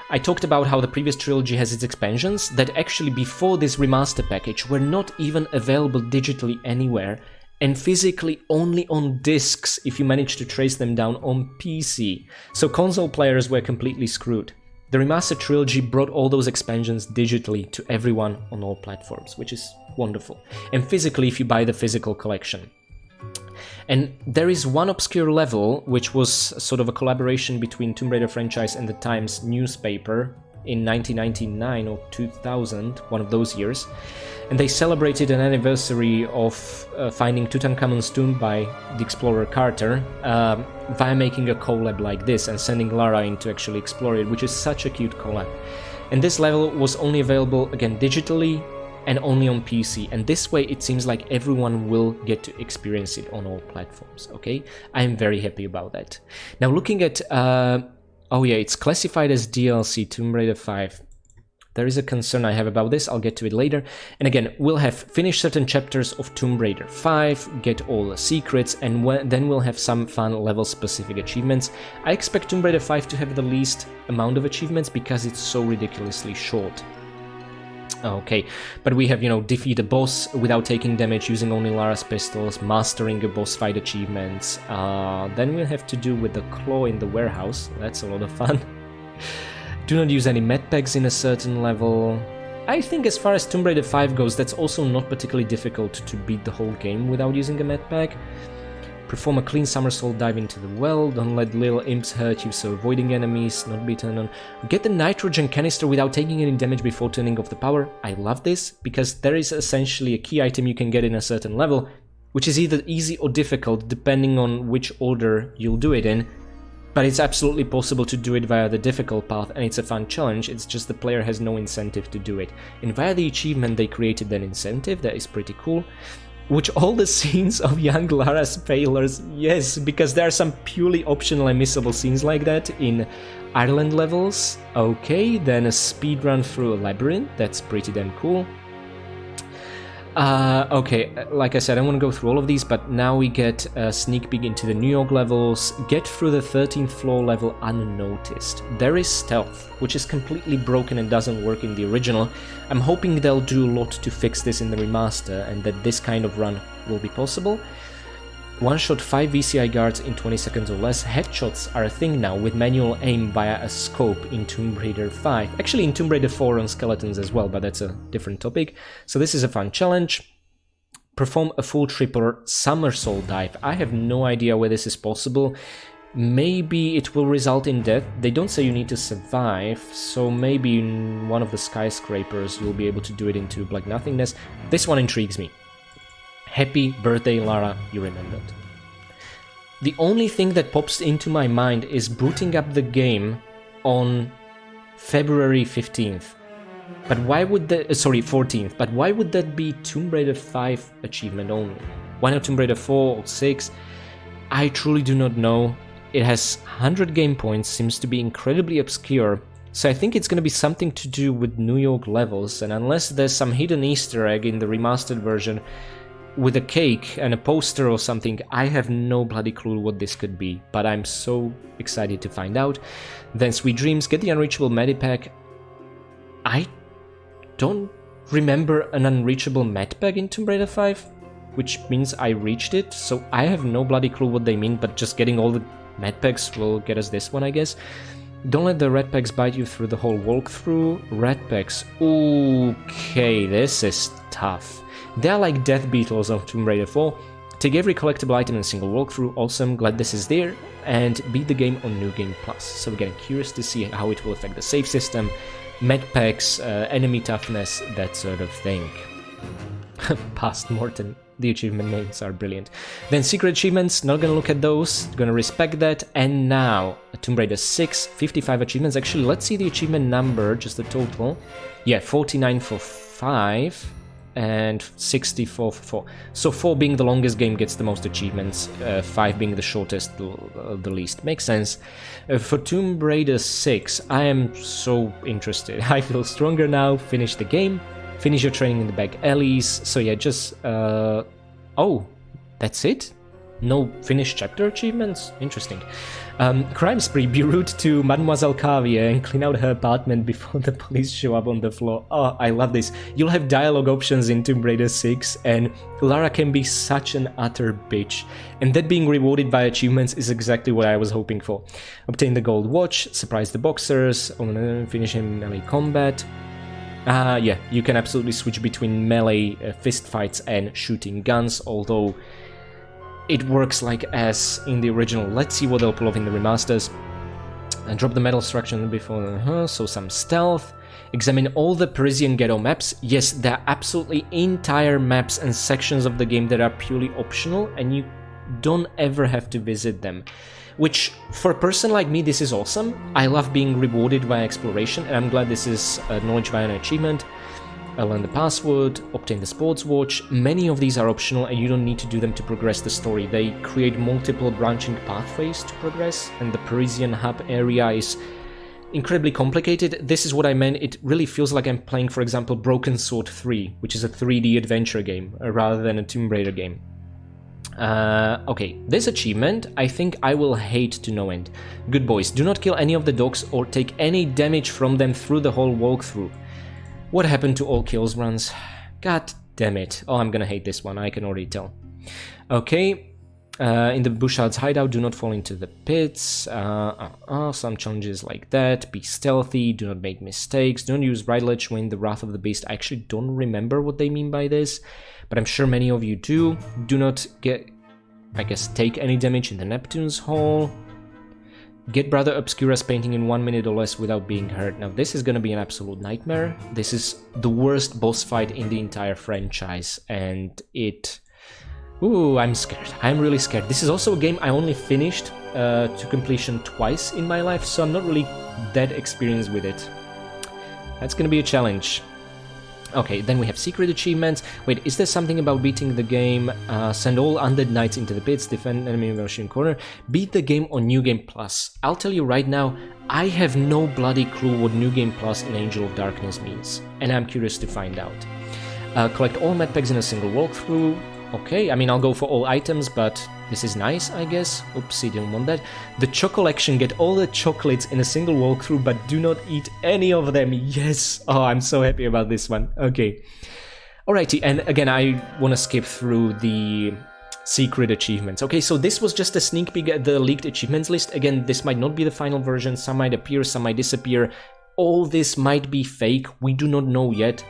I talked about how the previous trilogy has its expansions that actually before this remaster package were not even available digitally anywhere, and physically only on discs if you managed to trace them down on PC. So console players were completely screwed. The Remastered Trilogy brought all those expansions digitally to everyone on all platforms, which is wonderful. And physically if you buy the physical collection. And there is one obscure level, which was sort of a collaboration between Tomb Raider franchise and the Times newspaper in 1999 or 2000, one of those years. And they celebrated an anniversary of finding Tutankhamun's tomb by the explorer Carter via making a collab like this and sending Lara in to actually explore it, which is such a cute collab. And this level was only available, again, digitally and only on PC, and this way it seems like everyone will get to experience it on all platforms, okay? I am very happy about that. Now looking at, oh yeah, it's classified as DLC, Tomb Raider 5. There is a concern I have about this, I'll get to it later. And again, we'll have finished certain chapters of Tomb Raider 5, get all the secrets, and then we'll have some fun level-specific achievements. I expect Tomb Raider 5 to have the least amount of achievements because it's so ridiculously short. Okay, but we have, you know, defeat a boss without taking damage using only Lara's pistols, mastering a boss fight achievements. Then we'll have to do with the claw in the warehouse. That's a lot of fun. Do not use any medpacks in a certain level. I think as far as Tomb Raider 5 goes, that's also not particularly difficult to beat the whole game without using a medpack. Perform a clean somersault dive into the well, don't let little imps hurt you, so avoiding enemies, not be turned on. Get the nitrogen canister without taking any damage before turning off the power. I love this, because there is essentially a key item you can get in a certain level, which is either easy or difficult depending on which order you'll do it in. But it's absolutely possible to do it via the difficult path, and it's a fun challenge, it's just the player has no incentive to do it. And via the achievement they created that incentive, that is pretty cool. Which all the scenes of young Lara's failures, yes, because there are some purely optional and missable scenes like that in Ireland levels. Okay, then a speedrun through a labyrinth, that's pretty damn cool. Okay, like I said, I want to go through all of these, but now we get a sneak peek into the New York levels. Get through the 13th floor level unnoticed. There is stealth, which is completely broken and doesn't work in the original. I'm hoping they'll do a lot to fix this in the remaster and that this kind of run will be possible. One-shot 5 VCI guards in 20 seconds or less. Headshots are a thing now with manual aim via a scope in Tomb Raider 5. Actually in Tomb Raider 4 on skeletons as well, but that's a different topic. So this is a fun challenge. Perform a full triple somersault dive. I have no idea where this is possible. Maybe it will result in death. They don't say you need to survive, so maybe in one of the skyscrapers you'll be able to do it into black nothingness. This one intrigues me. Happy birthday, Lara, you remembered. The only thing that pops into my mind is booting up the game on February 15th. But why would that, sorry, 14th, but why would that be Tomb Raider 5 achievement only? Why not Tomb Raider 4 or 6? I truly do not know. It has 100 game points, seems to be incredibly obscure, so I think it's going to be something to do with New York levels, and unless there's some hidden Easter egg in the remastered version, with a cake and a poster or something, I have no bloody clue what this could be, but I'm so excited to find out. Then Sweet Dreams, get the Unreachable Medipack. I don't remember an Unreachable Medpack in Tomb Raider 5, which means I reached it, so I have no bloody clue what they mean, but just getting all the medpacks will get us this one, I guess. Don't let the red packs bite you through the whole walkthrough. Red packs, okay, this is tough. They are like death beetles of Tomb Raider 4. Take every collectible item in a single walkthrough, awesome, glad this is there, and beat the game on New Game Plus. So we're getting curious to see how it will affect the save system, med packs, enemy toughness, that sort of thing. Past Morton. The achievement names are brilliant. Then secret achievements, not gonna look at those, gonna respect that. And now, Tomb Raider 6, 55 achievements. Actually, let's see the achievement number, just the total. Yeah, 49 for 5 and 64 for 4. So 4 being the longest game gets the most achievements, 5 being the shortest, the least. Makes sense. For Tomb Raider 6, I am so interested. I feel stronger now, finish the game. Finish your training in the back alleys. So yeah, just oh, that's it? No finished chapter achievements? Interesting. Crime spree, be rude to Mademoiselle Kavia and clean out her apartment before the police show up on the floor. Oh, I love this. You'll have dialogue options in Tomb Raider 6, and Lara can be such an utter bitch. And that being rewarded by achievements is exactly what I was hoping for. Obtain the gold watch, surprise the boxers, finish in melee combat. Yeah, you can absolutely switch between melee fist fights and shooting guns, although it works like as in the original. Let's see what they'll pull off in the remasters. And drop the metal structure before, so some stealth. Examine all the Parisian ghetto maps. Yes, there are absolutely entire maps and sections of the game that are purely optional, and you don't ever have to visit them. Which, for a person like me, this is awesome. I love being rewarded by exploration, and I'm glad this is knowledge via an achievement. Learn the password, obtain the sports watch. Many of these are optional, and you don't need to do them to progress the story. They create multiple branching pathways to progress, and the Parisian hub area is incredibly complicated. This is what I meant. It really feels like I'm playing, for example, Broken Sword 3, which is a 3D adventure game, rather than a Tomb Raider game. Okay, this achievement, I think I will hate to no end. Good boys, do not kill any of the dogs or take any damage from them through the whole walkthrough. What happened to all kills runs? God damn it. Oh, I'm gonna hate this one, I can already tell. Okay, in the Bushard's hideout, do not fall into the pits. Some challenges like that. Be stealthy, do not make mistakes, don't use right ledge when the Wrath of the Beast. I actually don't remember what they mean by this, but I'm sure many of you do. Do not get, I guess, take any damage in the Neptune's Hall. Get Brother Obscura's painting in 1 minute or less without being hurt. Now this is gonna be an absolute nightmare. This is the worst boss fight in the entire franchise, and it... Ooh, I'm scared. I'm really scared. This is also a game I only finished to completion twice in my life, so I'm not really that experienced with it. That's gonna be a challenge. Okay, then we have secret achievements. Wait, is there something about beating the game? Send all undead knights into the pits, defend enemy version corner, beat the game on New Game Plus. I'll tell you right now, I have no bloody clue what New Game Plus in Angel of Darkness means, and I'm curious to find out. Collect all med packs in a single walkthrough. Okay, I mean, I'll go for all items, but this is nice, I guess. Oopsie, didn't want that. The Chocollection, get all the chocolates in a single walkthrough, but do not eat any of them. Yes! Oh, I'm so happy about this one. Okay. Alrighty, and again, I want to skip through the secret achievements. Okay, so this was just a sneak peek at the leaked achievements list. Again, this might not be the final version. Some might appear, some might disappear. All this might be fake. We do not know yet.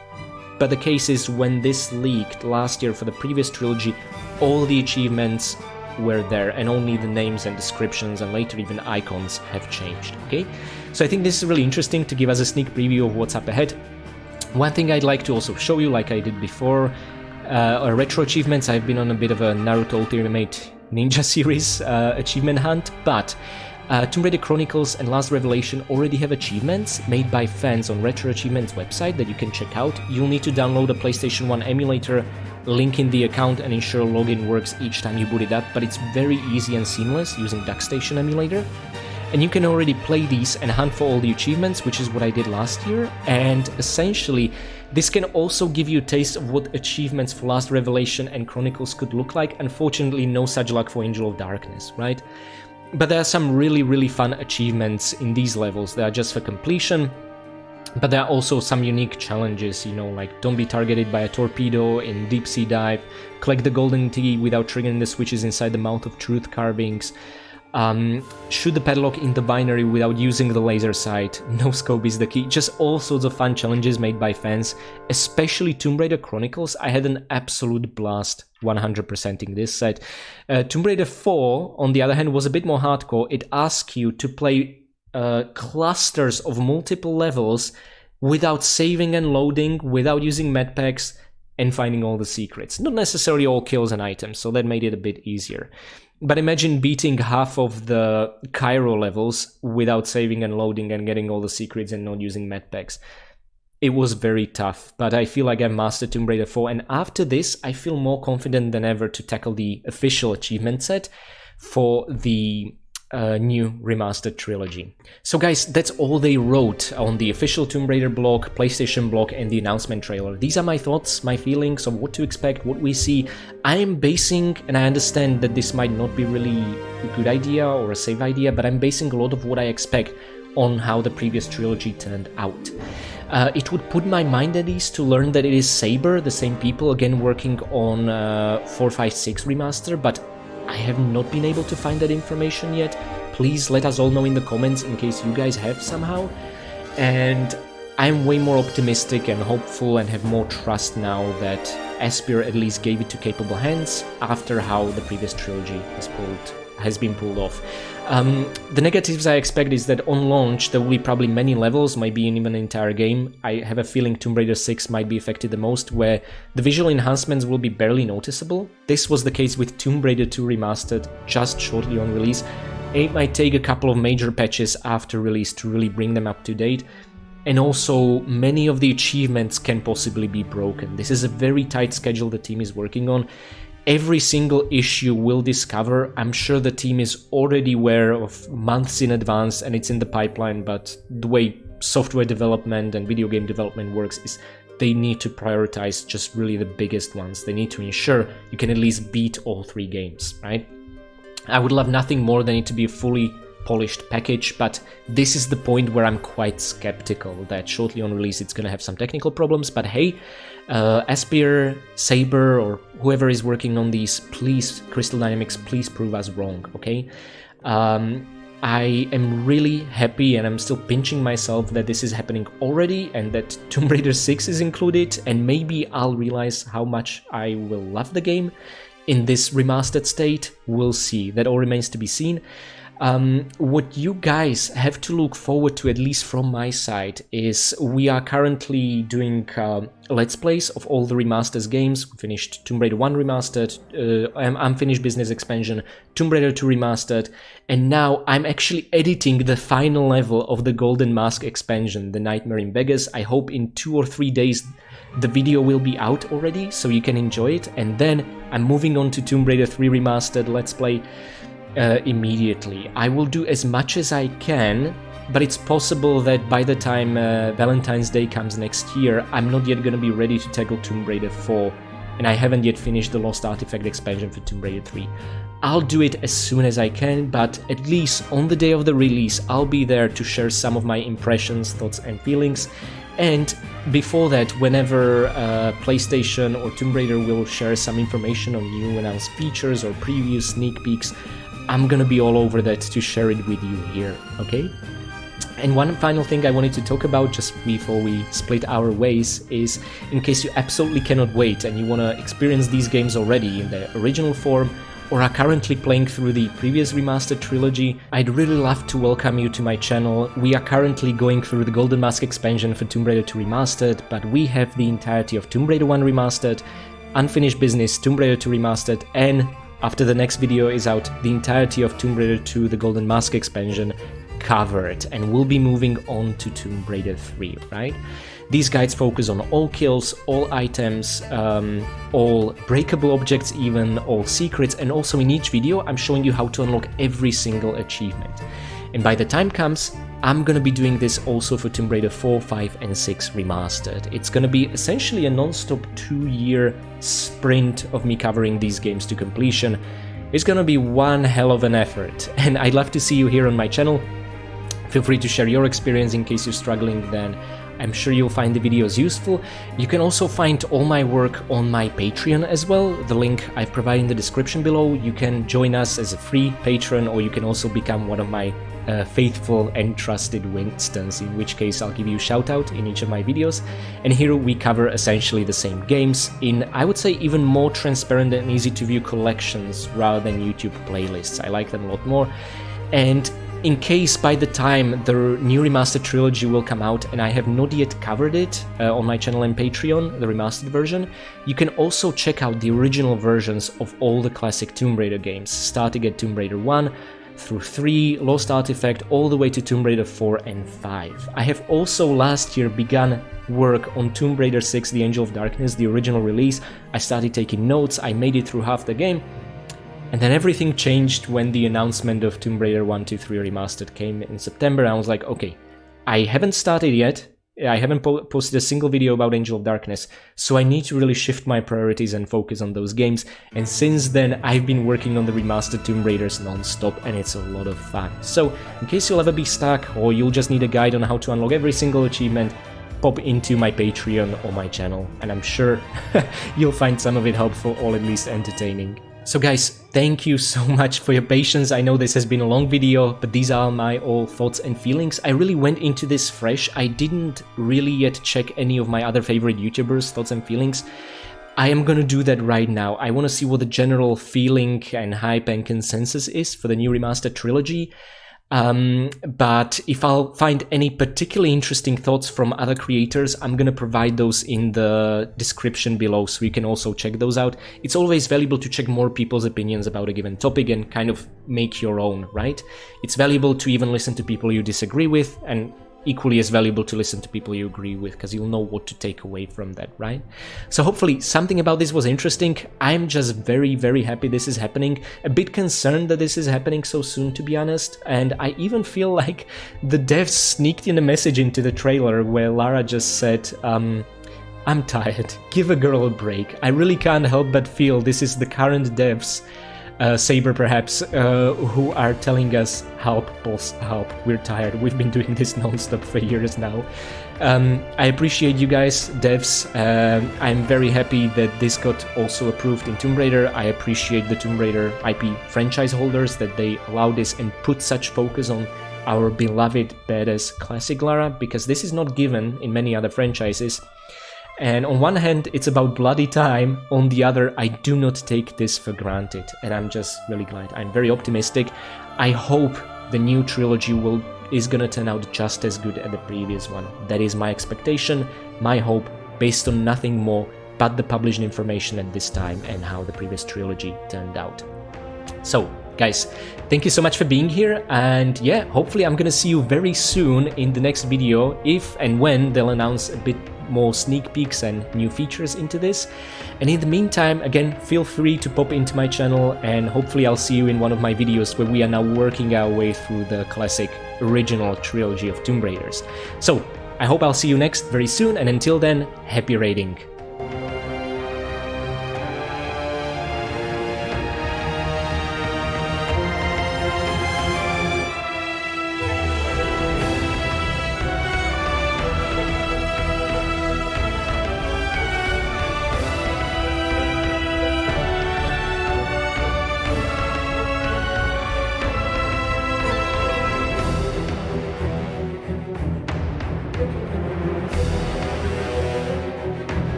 But the case is, when this leaked last year for the previous trilogy, all the achievements were there, and only the names and descriptions and later even icons have changed, okay? So I think this is really interesting to give us a sneak preview of what's up ahead. One thing I'd like to also show you, like I did before, retro achievements. I've been on a bit of a Naruto Ultimate Ninja series achievement hunt, but Tomb Raider Chronicles and Last Revelation already have achievements made by fans on RetroAchievements website that you can check out. You'll need to download a PlayStation 1 emulator, link in the account, and ensure login works each time you boot it up, but it's very easy and seamless using DuckStation emulator. And you can already play these and hunt for all the achievements, which is what I did last year, and essentially this can also give you a taste of what achievements for Last Revelation and Chronicles could look like. Unfortunately, no such luck for Angel of Darkness, right? But there are some really fun achievements in these levels that are just for completion, but there are also some unique challenges, you know, like don't be targeted by a torpedo in Deep Sea Dive, collect the golden tea without triggering the switches inside the Mouth of Truth carvings, Shoot the padlock in the binary without using the laser sight. No scope is the key. Just all sorts of fun challenges made by fans, especially Tomb Raider Chronicles. I had an absolute blast 100%ing this set. Tomb Raider 4, on the other hand, was a bit more hardcore. It asks you to play clusters of multiple levels without saving and loading, without using medpacks, and finding all the secrets. Not necessarily all kills and items, so that made it a bit easier. But imagine beating half of the Cairo levels without saving and loading and getting all the secrets and not using medpacks. It was very tough, but I feel like I mastered Tomb Raider 4, and after this I feel more confident than ever to tackle the official achievement set for the new remastered trilogy. So guys, that's all they wrote on the official Tomb Raider blog, PlayStation blog, and the announcement trailer. These are my thoughts, my feelings of what to expect, what we see. I am basing, and I understand that this might not be really a good idea or a safe idea, but I'm basing a lot of what I expect on how the previous trilogy turned out. It would put my mind at ease to learn that it is Saber, the same people, again working on 456 remaster, but I have not been able to find that information yet. Please let us all know in the comments in case you guys have somehow. And I'm way more optimistic and hopeful and have more trust now that Aspyr at least gave it to capable hands after how the previous trilogy has been pulled off. The negatives I expect is that on launch there will be probably many levels, maybe even an entire game. I have a feeling Tomb Raider 6 might be affected the most, where the visual enhancements will be barely noticeable. This was the case with Tomb Raider 2 Remastered just shortly on release. It might take a couple of major patches after release to really bring them up to date. And also, many of the achievements can possibly be broken. This is a very tight schedule the team is working on. Every single issue we'll discover, I'm sure the team is already aware of months in advance and it's in the pipeline, but the way software development and video game development works is they need to prioritize just really the biggest ones. They need to ensure you can at least beat all 3 games, right? I would love nothing more than it to be a fully polished package, but this is the point where I'm quite skeptical that shortly on release it's gonna have some technical problems. But hey, Aspyr, Saber, or whoever is working on these, please, Crystal Dynamics, please prove us wrong, okay? I am really happy and I'm still pinching myself that this is happening already and that Tomb Raider 6 is included, and maybe I'll realize how much I will love the game in this remastered state. We'll see, that all remains to be seen. What you guys have to look forward to, at least from my side, is we are currently doing Let's Plays of all the remasters games. We finished Tomb Raider 1 Remastered, Unfinished Business Expansion, Tomb Raider 2 Remastered, and now I'm actually editing the final level of the Golden Mask expansion, The Nightmare in Vegas. I hope in 2 or 3 days the video will be out already, so you can enjoy it, and then I'm moving on to Tomb Raider 3 Remastered Let's Play immediately. I will do as much as I can, but it's possible that by the time Valentine's Day comes next year, I'm not yet gonna be ready to tackle Tomb Raider 4, and I haven't yet finished the Lost Artifact expansion for Tomb Raider 3. I'll do it as soon as I can, but at least on the day of the release, I'll be there to share some of my impressions, thoughts and feelings. And before that, whenever PlayStation or Tomb Raider will share some information on new announced features or previews, sneak peeks, I'm gonna be all over that to share it with you here, okay? And one final thing I wanted to talk about just before we split our ways is, in case you absolutely cannot wait and you wanna experience these games already in their original form, or are currently playing through the previous remastered trilogy, I'd really love to welcome you to my channel. We are currently going through the Golden Mask expansion for Tomb Raider 2 Remastered, but we have the entirety of Tomb Raider 1 Remastered, Unfinished Business, Tomb Raider 2 Remastered, and after the next video is out, the entirety of Tomb Raider 2, the Golden Mask expansion, covered, and we'll be moving on to Tomb Raider 3, right? These guides focus on all kills, all items, all breakable objects even, all secrets, and also in each video I'm showing you how to unlock every single achievement. And by the time comes, I'm gonna be doing this also for Tomb Raider 4, 5 and 6 Remastered. It's gonna be essentially a non-stop 2-year sprint of me covering these games to completion. It's gonna be one hell of an effort, and I'd love to see you here on my channel. Feel free to share your experience in case you're struggling, then I'm sure you'll find the videos useful. You can also find all my work on my Patreon as well. The link I've provided in the description below. You can join us as a free patron, or you can also become one of my faithful and trusted Winstons, in which case I'll give you a shout out in each of my videos. And here we cover essentially the same games in, I would say, even more transparent and easy to view collections rather than YouTube playlists. I like them a lot more. And in case by the time the new Remastered Trilogy will come out and I have not yet covered it on my channel and Patreon, the remastered version, you can also check out the original versions of all the classic Tomb Raider games, starting at Tomb Raider 1 through 3, Lost Artifact, all the way to Tomb Raider 4 and 5. I have also last year begun work on Tomb Raider 6, The Angel of Darkness, the original release. I started taking notes, I made it through half the game, and then everything changed when the announcement of Tomb Raider 1, 2, 3 Remastered came in September. I was like, okay, I haven't started yet, I haven't posted a single video about Angel of Darkness, so I need to really shift my priorities and focus on those games. And since then, I've been working on the remastered Tomb Raiders non-stop, and it's a lot of fun. So, in case you'll ever be stuck, or you'll just need a guide on how to unlock every single achievement, pop into my Patreon or my channel, and I'm sure you'll find some of it helpful or at least entertaining. So guys, thank you so much for your patience. I know this has been a long video, but these are my all thoughts and feelings. I really went into this fresh. I didn't really yet check any of my other favorite YouTubers' thoughts and feelings. I am gonna do that right now. I want to see what the general feeling and hype and consensus is for the new Remastered Trilogy. But if I'll find any particularly interesting thoughts from other creators, I'm gonna provide those in the description below, so you can also check those out. It's always valuable to check more people's opinions about a given topic and kind of make your own, right? It's valuable to even listen to people you disagree with, and equally as valuable to listen to people you agree with, because you'll know what to take away from that, right? So hopefully something about this was interesting. I'm just very, very happy this is happening. A bit concerned that this is happening so soon, to be honest. And I even feel like the devs sneaked in a message into the trailer where Lara just said, I'm tired, give a girl a break. I really can't help but feel this is the current devs, Saber perhaps, who are telling us, help boss, help, we're tired, we've been doing this non-stop for years now. I appreciate you guys, devs. I'm very happy that this got also approved in Tomb Raider. I appreciate the Tomb Raider IP franchise holders that they allow this and put such focus on our beloved badass classic Lara, because this is not given in many other franchises. And on one hand, it's about bloody time. On the other, I do not take this for granted, and I'm just really glad. I'm very optimistic. I hope the new trilogy is gonna turn out just as good as the previous one. That is my expectation, my hope, based on nothing more but the published information at this time and how the previous trilogy turned out. So, guys, thank you so much for being here, and yeah, hopefully I'm gonna see you very soon in the next video, if and when they'll announce a bit more sneak peeks and new features into this. And in the meantime, again, feel free to pop into my channel, and hopefully I'll see you in one of my videos where we are now working our way through the classic original trilogy of Tomb Raiders. So, I hope I'll see you next very soon, and until then, happy raiding!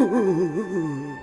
Ooh.